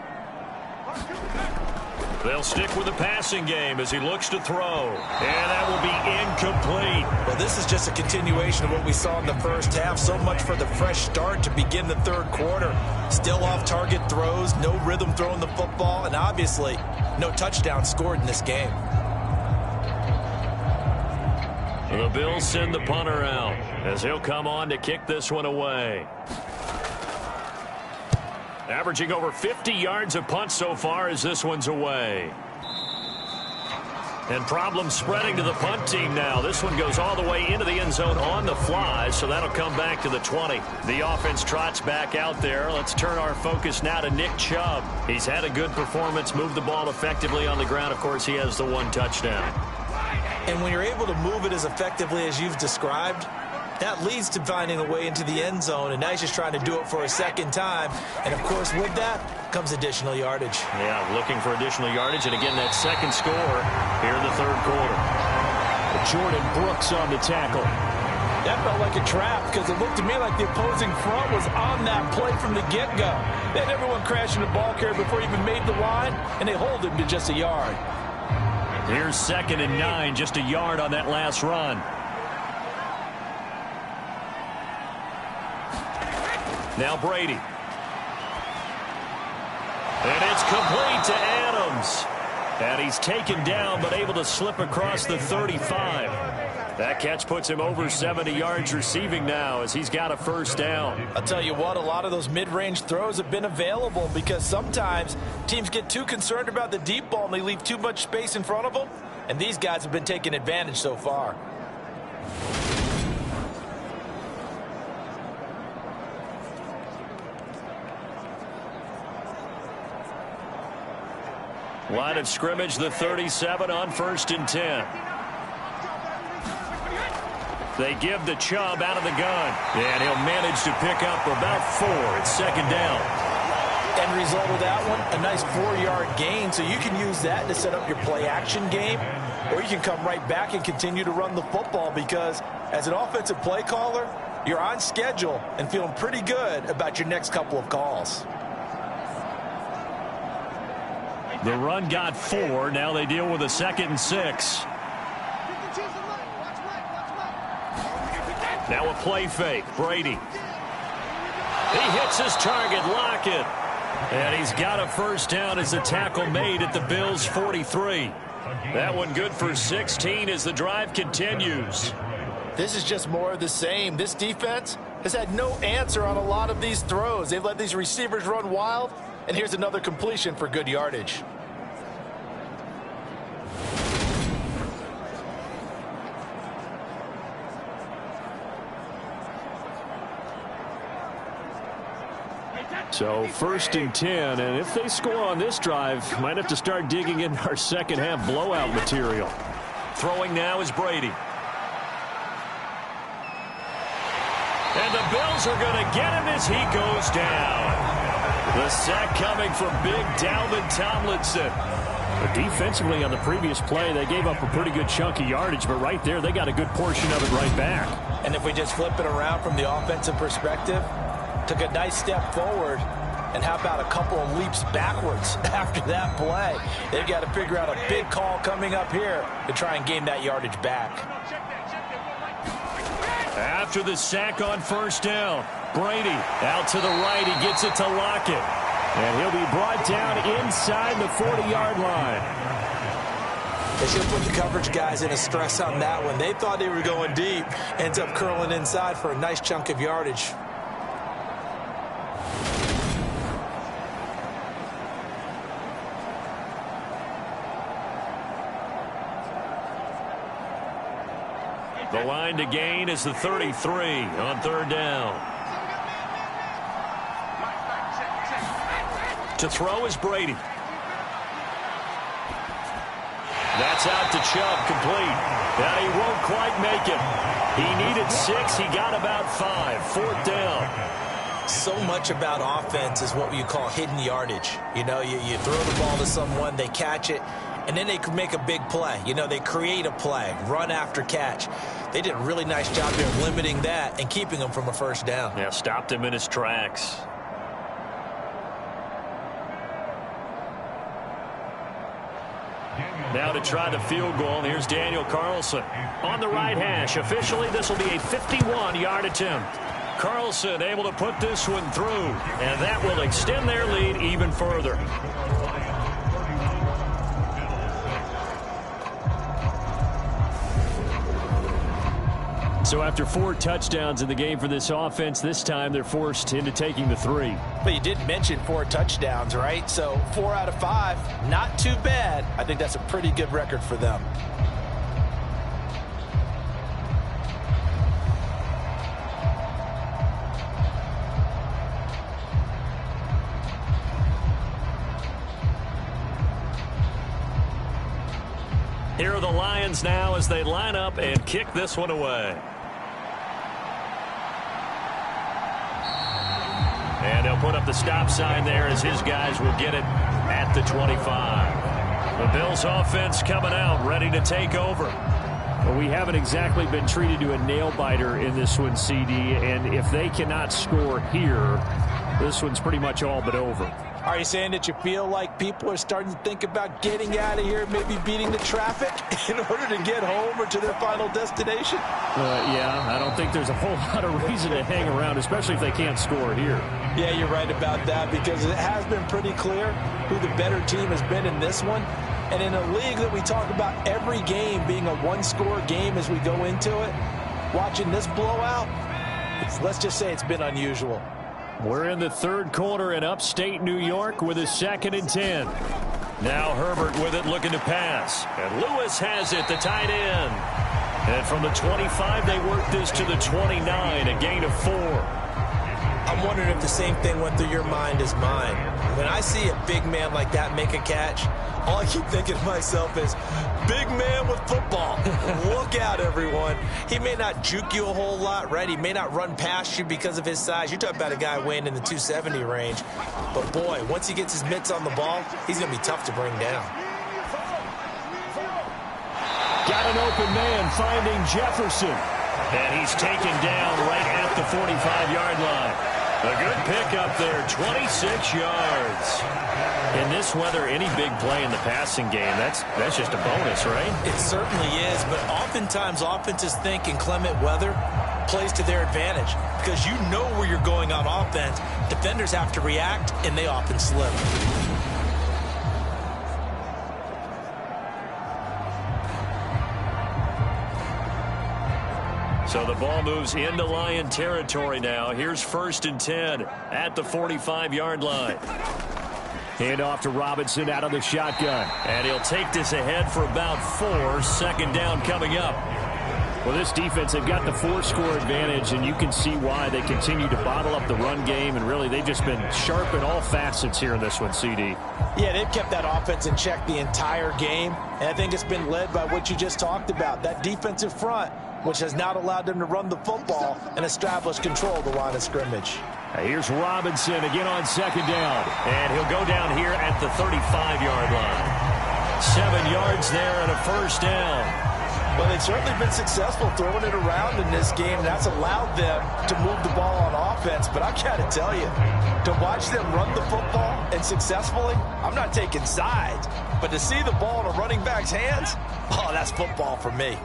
[SPEAKER 3] They'll stick with the passing game as he looks to throw. And that will be incomplete.
[SPEAKER 4] Well, this is just a continuation of what we saw in the first half. So much for the fresh start to begin the 3rd quarter. Still off-target throws, no rhythm throwing the football, and obviously no touchdown scored in this game.
[SPEAKER 3] The Bills send the punter out as he'll come on to kick this one away. Averaging over 50 yards a punt so far as this one's away. And problems spreading to the punt team now. This one goes all the way into the end zone on the fly, so that'll come back to the 20. The offense trots back out there. Let's turn our focus now to Nick Chubb. He's had a good performance, moved the ball effectively on the ground. Of course, he has the 1 touchdown.
[SPEAKER 4] And when you're able to move it as effectively as you've described, that leads to finding a way into the end zone, and now he's just trying to do it for a second time. And, of course, with that comes additional yardage.
[SPEAKER 3] Yeah, looking for additional yardage, and again, that second score here in the 3rd quarter. Jordan Brooks on the tackle.
[SPEAKER 5] That felt like a trap because it looked to me like the opposing front was on that play from the get-go. They had everyone crashing the ball carrier before he even made the line, and they hold him to just a yard.
[SPEAKER 3] Here's 2nd and 9, just a yard on that last run. Now Brady. And it's complete to Adams. And he's taken down but able to slip across the 35. That catch puts him over 70 yards receiving now as he's got a first down.
[SPEAKER 5] I'll tell you what, a lot of those mid-range throws have been available because sometimes teams get too concerned about the deep ball and they leave too much space in front of them. And these guys have been taking advantage so far.
[SPEAKER 3] Line of scrimmage, the 37 on 1st and 10. They give the Chubb out of the gun. And he'll manage to pick up about 4. It's 2nd down.
[SPEAKER 5] End result of that one, a nice 4-yard gain. So you can use that to set up your play-action game. Or you can come right back and continue to run the football because as an offensive play caller, you're on schedule and feeling pretty good about your next couple of calls.
[SPEAKER 3] The run got 4. Now they deal with a 2nd and 6. Now a play fake. Brady. He hits his target. Lockett. And he's got a first down as the tackle made at the Bills' 43. That one good for 16 as the drive continues.
[SPEAKER 5] This is just more of the same. This defense has had no answer on a lot of these throws. They've let these receivers run wild, and here's another completion for good yardage.
[SPEAKER 3] So 1st and 10, and if they score on this drive, might have to start digging in our second half blowout material. Throwing now is Brady. And the Bills are going to get him as he goes down. The sack coming from big Dalvin Tomlinson. But defensively on the previous play, they gave up a pretty good chunk of yardage, but right there they got a good portion of it right back.
[SPEAKER 5] And if we just flip it around from the offensive perspective, took a nice step forward, and how about a couple of leaps backwards after that play? They've got to figure out a big call coming up here to try and gain that yardage back.
[SPEAKER 3] After the sack on 1st down, Brady out to the right. He gets it to Lockett. And he'll be brought down inside the 40-yard line.
[SPEAKER 4] They should have put the coverage guys in a stress on that one. They thought they were going deep. Ends up curling inside for a nice chunk of yardage.
[SPEAKER 3] The line to gain is the 33 on 3rd down. To throw is Brady. That's out to Chubb, complete. And he won't quite make it. He needed 6. He got about 5. 4th down.
[SPEAKER 4] So much about offense is what you call hidden yardage. You know, you throw the ball to someone, they catch it, and then they can make a big play. You know, they create a play, run after catch. They did a really nice job there of limiting that and keeping him from a 1st down.
[SPEAKER 3] Yeah, stopped him in his tracks. Now to try the field goal, here's Daniel Carlson. On the right hash, officially this will be a 51-yard attempt. Carlson able to put this one through, and that will extend their lead even further. So after 4 touchdowns in the game for this offense, this time they're forced into taking the 3.
[SPEAKER 5] But you did mention 4 touchdowns, right? So 4 out of 5, not too bad. I think that's a pretty good record for them.
[SPEAKER 3] Here are the Lions now as they line up and kick this one away. And they'll put up the stop sign there as his guys will get it at the 25. The Bills offense coming out, ready to take over. Well, we haven't exactly been treated to a nail-biter in this one, CD, and if they cannot score here, this one's pretty much all but over.
[SPEAKER 5] Are you saying that you feel like people are starting to think about getting out of here, maybe beating the traffic in order to get home or to their final destination?
[SPEAKER 3] Yeah, I don't think there's a whole lot of reason to hang around, especially if they can't score here.
[SPEAKER 5] Yeah, you're right about that, because it has been pretty clear who the better team has been in this one. And in a league that we talk about every game being a one-score game as we go into it, watching this blowout, let's just say it's been unusual.
[SPEAKER 3] We're in the 3rd quarter in upstate New York with a 2nd and 10. Now Herbert with it, looking to pass. And Lewis has it, the tight end. And from the 25, they work this to the 29, a gain of 4.
[SPEAKER 4] I'm wondering if the same thing went through your mind as mine. When I see a big man like that make a catch, all I keep thinking to myself is, big man with football. Look out, everyone. He may not juke you a whole lot, right? He may not run past you because of his size. You're talking about a guy weighing in the 270 range. But, boy, once he gets his mitts on the ball, he's going to be tough to bring down.
[SPEAKER 3] Got an open man finding Jefferson. And he's taken down right at the 45-yard line. A good pickup there, 26 yards. In this weather, any big play in the passing game, that's just a bonus, right?
[SPEAKER 4] It certainly is, but oftentimes offenses think inclement weather plays to their advantage because you know where you're going on offense. Defenders have to react, and they often slip.
[SPEAKER 3] So the ball moves into Lion territory now. Here's 1st and 10 at the 45-yard line.
[SPEAKER 8] Hand off to Robinson out of the shotgun.
[SPEAKER 3] And he'll take this ahead for about 4. 2nd down coming up.
[SPEAKER 8] Well, this defense, they've got the 4-score advantage, and you can see why they continue to bottle up the run game, and really they've just been sharp in all facets here in this one, CD.
[SPEAKER 5] Yeah, they've kept that offense in check the entire game, and I think it's been led by what you just talked about, that defensive front, which has not allowed them to run the football and establish control of the line of scrimmage.
[SPEAKER 8] Here's Robinson again on 2nd down,
[SPEAKER 3] and he'll go down here at the 35-yard line. 7 yards there and a 1st down.
[SPEAKER 5] Well, they've certainly been successful throwing it around in this game, and that's allowed them to move the ball on offense. But I got to tell you, to watch them run the football and successfully, I'm not taking sides. But to see the ball in a running back's hands, oh, that's football for me.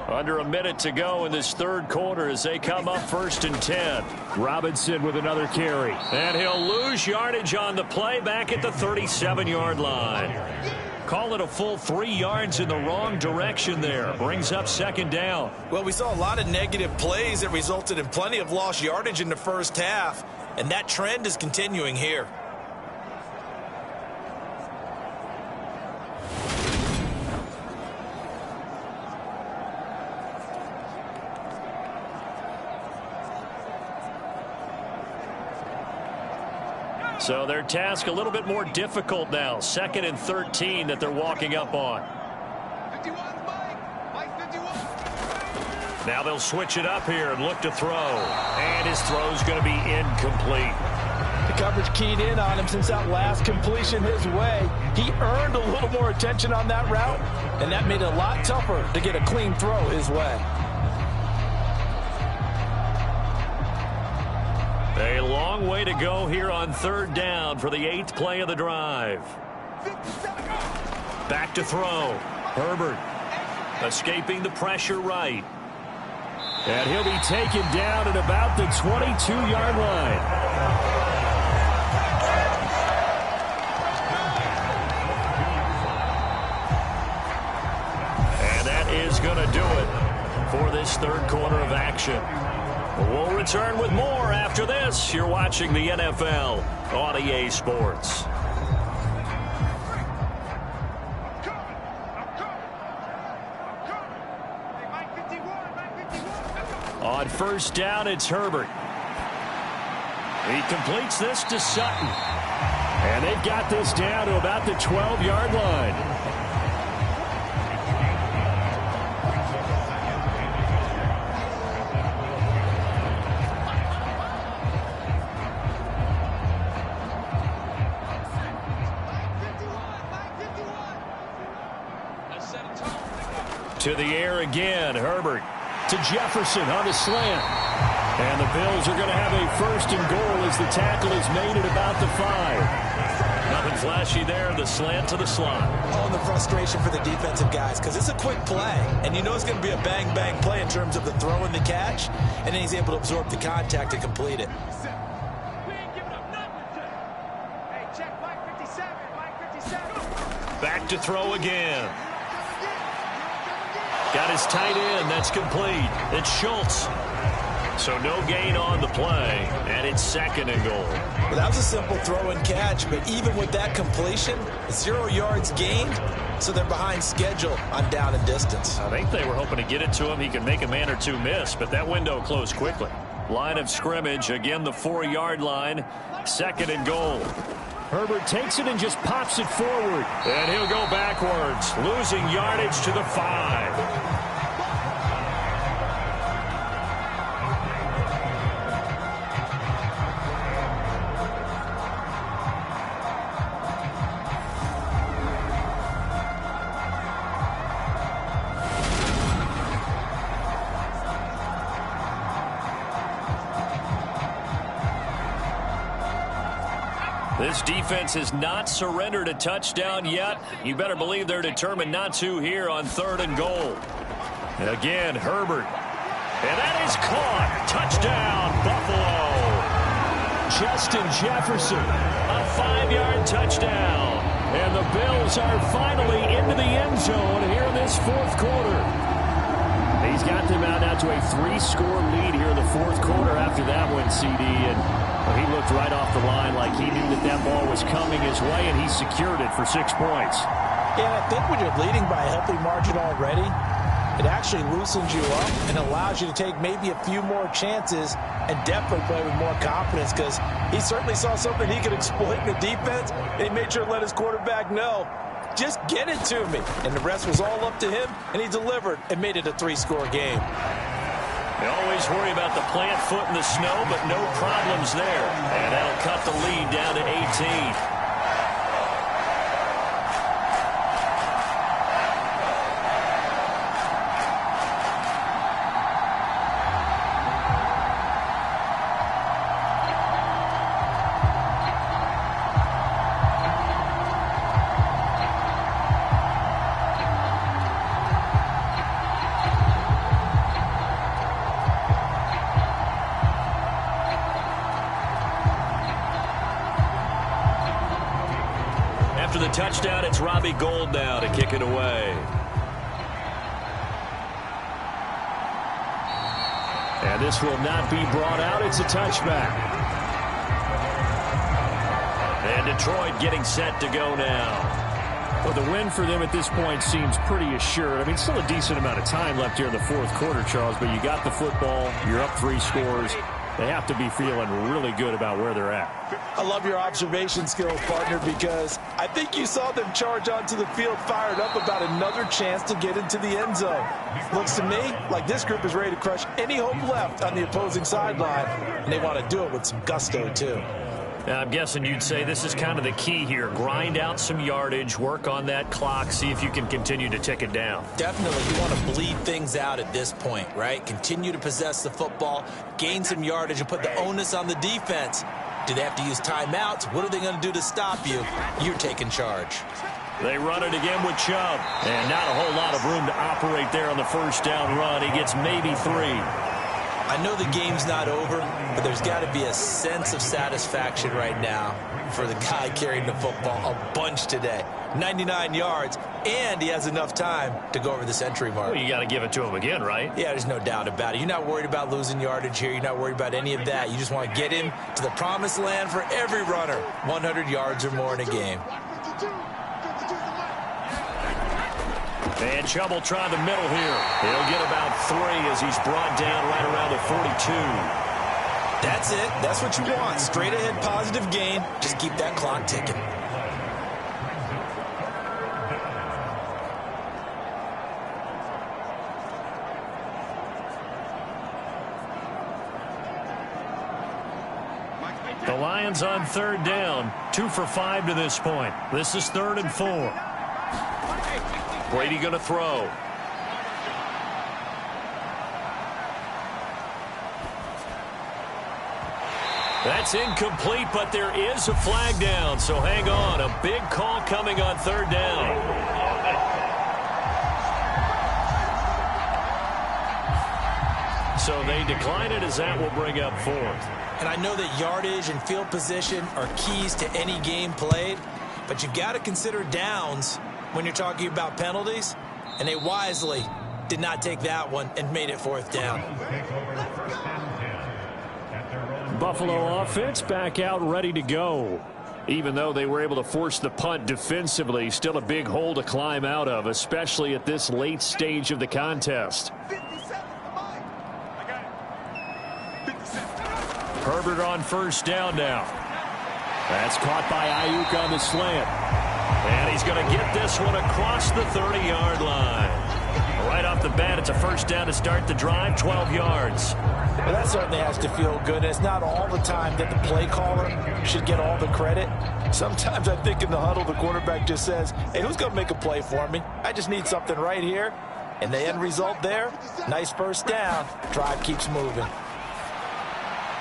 [SPEAKER 3] Under a minute to go in this 3rd quarter as they come up 1st and 10.
[SPEAKER 8] Robinson with another carry.
[SPEAKER 3] And he'll lose yardage on the play back at the 37-yard line. Call it a full 3 yards in the wrong direction there. Brings up 2nd down.
[SPEAKER 4] Well, we saw a lot of negative plays that resulted in plenty of lost yardage in the first half, and that trend is continuing here.
[SPEAKER 3] So their task a little bit more difficult now. 2nd and 13 that they're walking up on.
[SPEAKER 6] 51, Mike 51.
[SPEAKER 3] Now they'll switch it up here and look to throw. And his throw's going to be incomplete.
[SPEAKER 5] The coverage keyed in on him since that last completion his way. He earned a little more attention on that route, and that made it a lot tougher to get a clean throw his way.
[SPEAKER 3] A long way to go here on 3rd down for the 8th play of the drive. Back to throw. Herbert escaping the pressure right.
[SPEAKER 8] And he'll be taken down at about the 22-yard line.
[SPEAKER 3] And that is going to do it for this 3rd quarter of action. We'll return with more after this. You're watching the NFL on EA Sports. On 1st down, it's Herbert. He completes this to Sutton.
[SPEAKER 8] And they've got this down to about the 12-yard line.
[SPEAKER 3] To the air again, Herbert.
[SPEAKER 8] To Jefferson on the slant.
[SPEAKER 3] And the Bills are going to have a 1st and goal as the tackle is made at about the 5. Nothing flashy there, the slant to the slot.
[SPEAKER 4] Oh, and the frustration for the defensive guys, because it's a quick play, and you know it's going to be a bang-bang play in terms of the throw and the catch, and then he's able to absorb the contact and complete it.
[SPEAKER 3] Back to throw again. Got his tight end. That's complete. It's Schultz. So no gain on the play, and it's 2nd and goal.
[SPEAKER 4] Well, that was a simple throw and catch, but even with that completion, 0 yards gained, so they're behind schedule on down and distance.
[SPEAKER 3] I think they were hoping to get it to him. He could make a man or two miss, but that window closed quickly. Line of scrimmage, again the 4-yard line, 2nd and goal.
[SPEAKER 8] Herbert takes it and just pops it forward.
[SPEAKER 3] And he'll go backwards, losing yardage to the 5. This defense has not surrendered a touchdown yet. You better believe they're determined not to here on 3rd and goal. Again, Herbert. And that is caught. Touchdown, Buffalo.
[SPEAKER 8] Justin Jefferson.
[SPEAKER 3] A 5-yard touchdown.
[SPEAKER 8] And the Bills are finally into the end zone here in this 4th quarter. He's got them out now to a 3-score lead here in the fourth quarter after that one, CD. And he looked right off the line like he knew that ball was coming his way, and he secured it for 6 points.
[SPEAKER 5] Yeah, I think when you're leading by a healthy margin already, it actually loosens you up and allows you to take maybe a few more chances and definitely play with more confidence, because he certainly saw something he could exploit in the defense, and he made sure to let his quarterback know, just get it to me. And the rest was all up to him, and he delivered and made it a 3-score game.
[SPEAKER 3] They always worry about the plant foot in the snow, but no problems there. And that'll cut the lead down to 18. After the touchdown, it's Robbie Gould now to kick it away. And this will not be brought out. It's a touchback. And Detroit getting set to go now.
[SPEAKER 8] Well, the win for them at this point seems pretty assured. I mean, still a decent amount of time left here in the fourth quarter, Charles, but you got the football. You're up 3 scores. They have to be feeling really good about where they're at.
[SPEAKER 5] I love your observation skills, partner, because I think you saw them charge onto the field fired up about another chance to get into the end zone. Looks to me like this group is ready to crush any hope left on the opposing sideline, and they want to do it with some gusto, too.
[SPEAKER 3] I'm guessing you'd say this is kind of the key here. Grind out some yardage, work on that clock, see if you can continue to tick it down.
[SPEAKER 4] Definitely, you want to bleed things out at this point, right? Continue to possess the football, gain some yardage, and put the onus on the defense. Do they have to use timeouts? What are they going to do to stop you? You're taking charge.
[SPEAKER 3] They run it again with Chubb. And not a whole lot of room to operate there on the first down run. He gets maybe 3.
[SPEAKER 4] I know the game's not over, but there's got to be a sense of satisfaction right now for the guy carrying the football a bunch today. 99 yards, and he has enough time to go over the century mark.
[SPEAKER 3] Well, you got to give it to him again, right?
[SPEAKER 4] Yeah, there's no doubt about it. You're not worried about losing yardage here. You're not worried about any of that. You just want to get him to the promised land for every runner. 100 yards or more in a game.
[SPEAKER 3] And Chubb will try the middle here. He'll get about 3 as he's brought down right around the 42.
[SPEAKER 4] That's it. That's what you want. Straight ahead positive gain. Just keep that clock ticking.
[SPEAKER 3] The Lions on 3rd down. 2 for 5 to this point. This is 3rd and 4. Brady going to throw. That's incomplete, but there is a flag down, so hang on. A big call coming on 3rd down. So they decline it as that will bring up 4th.
[SPEAKER 4] And I know that yardage and field position are keys to any game played, but you've got to consider downs when you're talking about penalties, and they wisely did not take that one and made it 4th down.
[SPEAKER 8] Buffalo offense back out ready to go. Even though they were able to force the punt defensively, still a big hole to climb out of, especially at this late stage of the contest. Herbert on 1st down now. That's caught by Ayuk on the slant. And he's going to get this one across the 30-yard line. Right off the bat, it's a 1st down to start the drive, 12 yards.
[SPEAKER 5] Well, that certainly has to feel good. It's not all the time that the play caller should get all the credit. Sometimes I think in the huddle, the quarterback just says, hey, who's going to make a play for me? I just need something right here. And the end result there, nice 1st down. Drive keeps moving.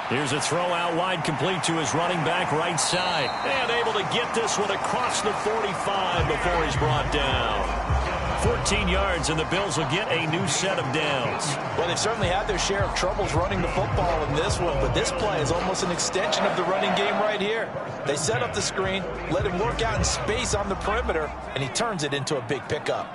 [SPEAKER 3] Here's a throw out wide, complete to his running back right side. And able to get this one across the 45 before he's brought down. 14 yards, and the Bills will get a new set of downs.
[SPEAKER 5] Well, they've certainly had their share of troubles running the football in this one, but this play is almost an extension of the running game right here. They set up the screen, let him work out in space on the perimeter, and he turns it into a big pickup.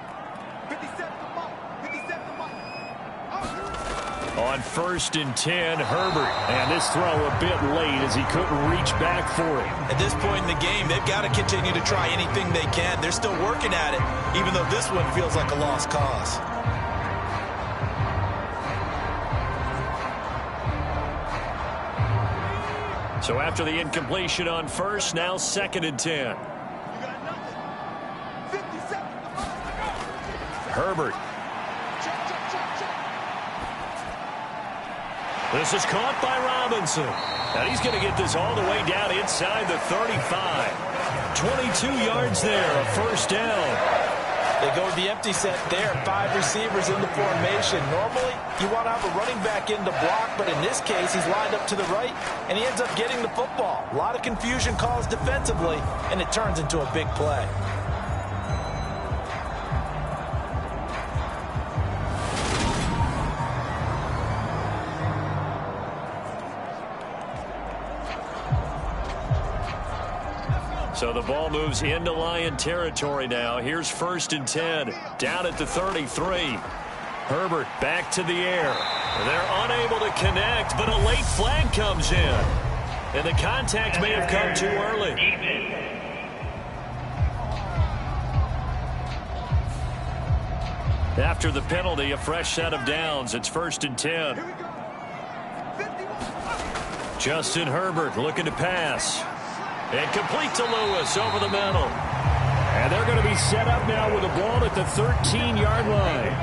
[SPEAKER 3] On 1st and 10, Herbert. And this throw a bit late as he couldn't reach back for it.
[SPEAKER 4] At this point in the game, they've got to continue to try anything they can. They're still working at it, even though this one feels like a lost cause.
[SPEAKER 3] So after the incompletion on 1st, now 2nd and 10. Herbert. This is caught by Robinson. And he's going to get this all the way down inside the 35. 22 yards there, a 1st down.
[SPEAKER 5] They go with the empty set there, 5 receivers in the formation. Normally, you want to have a running back in the block, but in this case, he's lined up to the right, and he ends up getting the football. A lot of confusion caused defensively, and it turns into a big play.
[SPEAKER 3] So the ball moves into Lion territory now. Here's 1st and 10, down at the 33. Herbert back to the air. They're unable to connect, but a late flag comes in. And the contact may have come too early. After the penalty, a fresh set of downs. It's 1st and 10. Justin Herbert looking to pass. And complete to Lewis over the middle. And they're going to be set up now with the ball at the 13-yard line.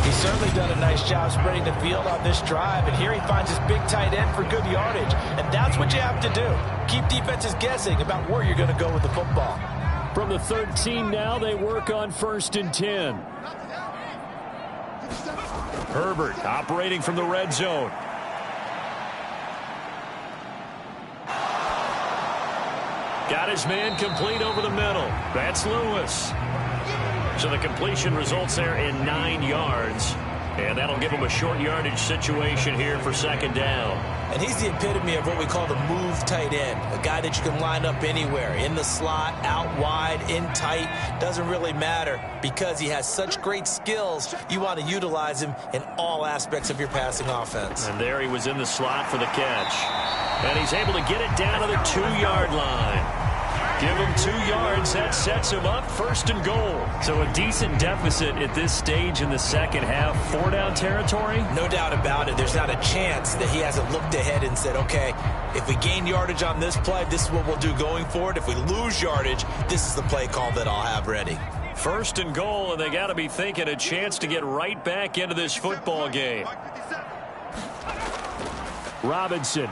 [SPEAKER 5] He's certainly done a nice job spreading the field on this drive. And here he finds his big tight end for good yardage. And that's what you have to do. Keep defenses guessing about where you're going to go with the football.
[SPEAKER 3] From the 13 now, they work on 1st and 10. Herbert operating from the red zone. Got his man complete over the middle. That's Lewis. So the completion results there in 9 yards. And that'll give him a short yardage situation here for 2nd down.
[SPEAKER 4] And he's the epitome of what we call the move tight end. A guy that you can line up anywhere. In the slot, out wide, in tight. Doesn't really matter because he has such great skills. You want to utilize him in all aspects of your passing offense.
[SPEAKER 3] And there he was in the slot for the catch. And he's able to get it down to the 2-yard line. Give him 2 yards. That sets him up 1st and goal. So a decent deficit at this stage in the second half. 4-down territory?
[SPEAKER 4] No doubt about it. There's not a chance that he hasn't looked ahead and said, okay, if we gain yardage on this play, this is what we'll do going forward. If we lose yardage, this is the play call that I'll have ready.
[SPEAKER 3] 1st and goal, and they got to be thinking a chance to get right back into this football game. Robinson.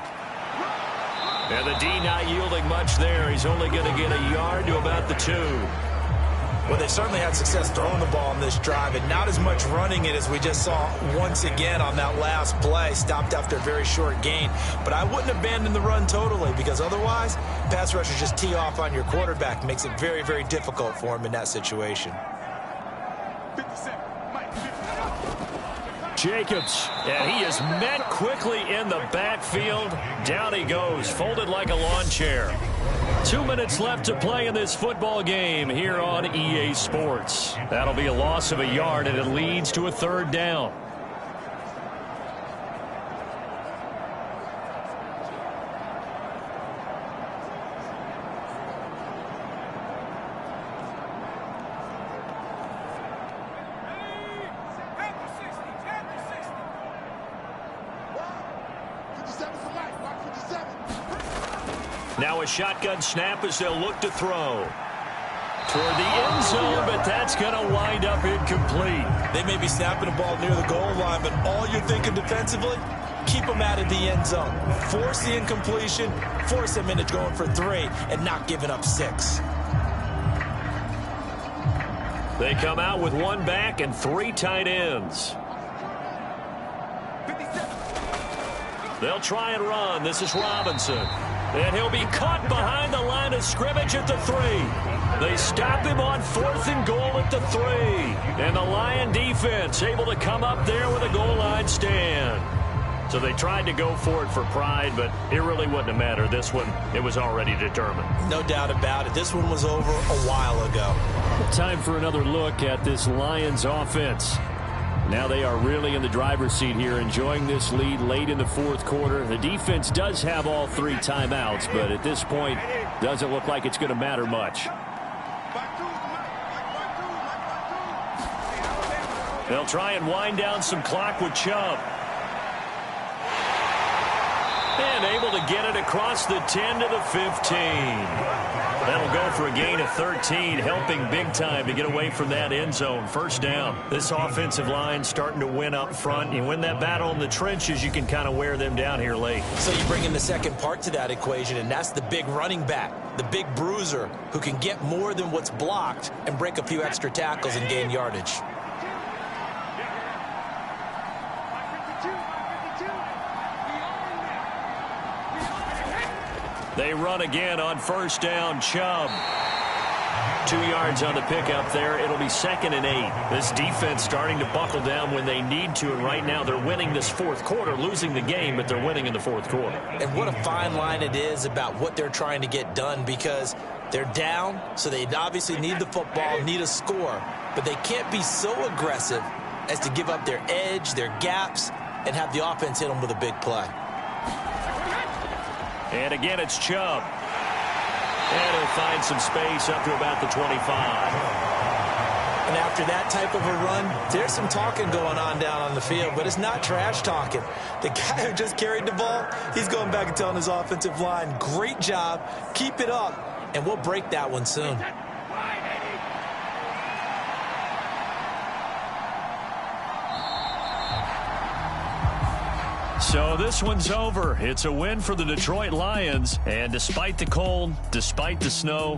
[SPEAKER 3] And the D not yielding much there. He's only going to get a yard to about the 2.
[SPEAKER 4] Well, they certainly had success throwing the ball on this drive, and not as much running it as we just saw once again on that last play. Stopped after a very short gain. But I wouldn't abandon the run totally, because otherwise, pass rushers just tee off on your quarterback. Makes it very, very difficult for him in that situation.
[SPEAKER 3] Jacobs, and he is met quickly in the backfield. Down he goes, folded like a lawn chair. 2 minutes left to play in this football game here on EA Sports. That'll be a loss of a yard, and it leads to a 3rd down. Now a shotgun snap as they'll look to throw. Toward the end zone, but that's going to wind up incomplete.
[SPEAKER 4] They may be snapping the ball near the goal line, but all you're thinking defensively, keep them out of the end zone. Force the incompletion, force them into going for 3, and not giving up 6.
[SPEAKER 3] They come out with 1 back and 3 tight ends. They'll try and run. This is Robinson. And he'll be caught behind the line of scrimmage at the 3. They stop him on 4th and goal at the 3. And the Lion defense able to come up there with a goal line stand. So they tried to go for it for pride, but it really wouldn't have mattered. This one, it was already determined.
[SPEAKER 4] No doubt about it. This one was over a while ago.
[SPEAKER 3] Time for another look at this Lions offense. Now they are really in the driver's seat here, enjoying this lead late in the fourth quarter. The defense does have all 3 timeouts, but at this point, doesn't look like it's going to matter much. They'll try and wind down some clock with Chubb. And able to get it across the 10 to the 15. That'll go for a gain of 13, helping big time to get away from that end zone. First down. This offensive line starting to win up front. You win that battle in the trenches, you can kind of wear them down here late.
[SPEAKER 4] So you bring in the second part to that equation, and that's the big running back, the big bruiser, who can get more than what's blocked and break a few extra tackles and gain yardage.
[SPEAKER 3] They run again on first down. Chubb. 2 yards on the pickup there. It'll be 2nd and 8. This defense starting to buckle down when they need to, and right now they're winning this fourth quarter, losing the game, but they're winning in the fourth quarter.
[SPEAKER 4] And what a fine line it is about what they're trying to get done, because they're down, so they obviously need the football, need a score, but they can't be so aggressive as to give up their edge, their gaps, and have the offense hit them with a big play.
[SPEAKER 3] And again, it's Chubb. And he'll find some space up to about the 25.
[SPEAKER 4] And after that type of a run, there's some talking going on down on the field, but it's not trash talking. The guy who just carried the ball, he's going back and telling his offensive line, great job, keep it up, and we'll break that one soon.
[SPEAKER 3] So this one's over. It's a win for the Detroit Lions. And despite the cold, despite the snow,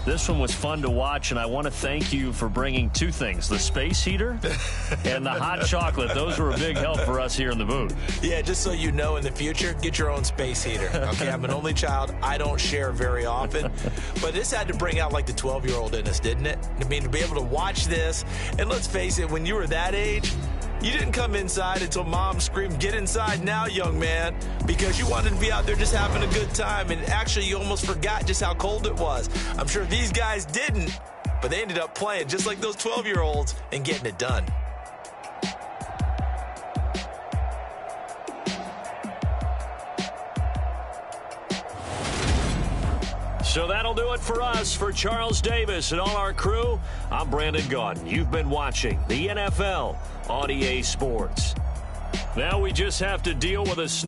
[SPEAKER 3] this one was fun to watch. And I want to thank you for bringing 2 things, the space heater and the hot chocolate. Those were a big help for us here in the booth.
[SPEAKER 4] Yeah, just so you know, in the future, get your own space heater. Okay, I'm an only child. I don't share very often. But this had to bring out like the 12-year-old in us, didn't it? I mean, to be able to watch this. And let's face it, when you were that age, you didn't come inside until mom screamed, "Get inside now, young man," because you wanted to be out there just having a good time, and actually you almost forgot just how cold it was. I'm sure these guys didn't, but they ended up playing just like those 12-year-olds and getting it done.
[SPEAKER 3] So that'll do it for us. For Charles Davis and all our crew, I'm Brandon Gaudin. You've been watching the NFL on EA Sports. Now we just have to deal with a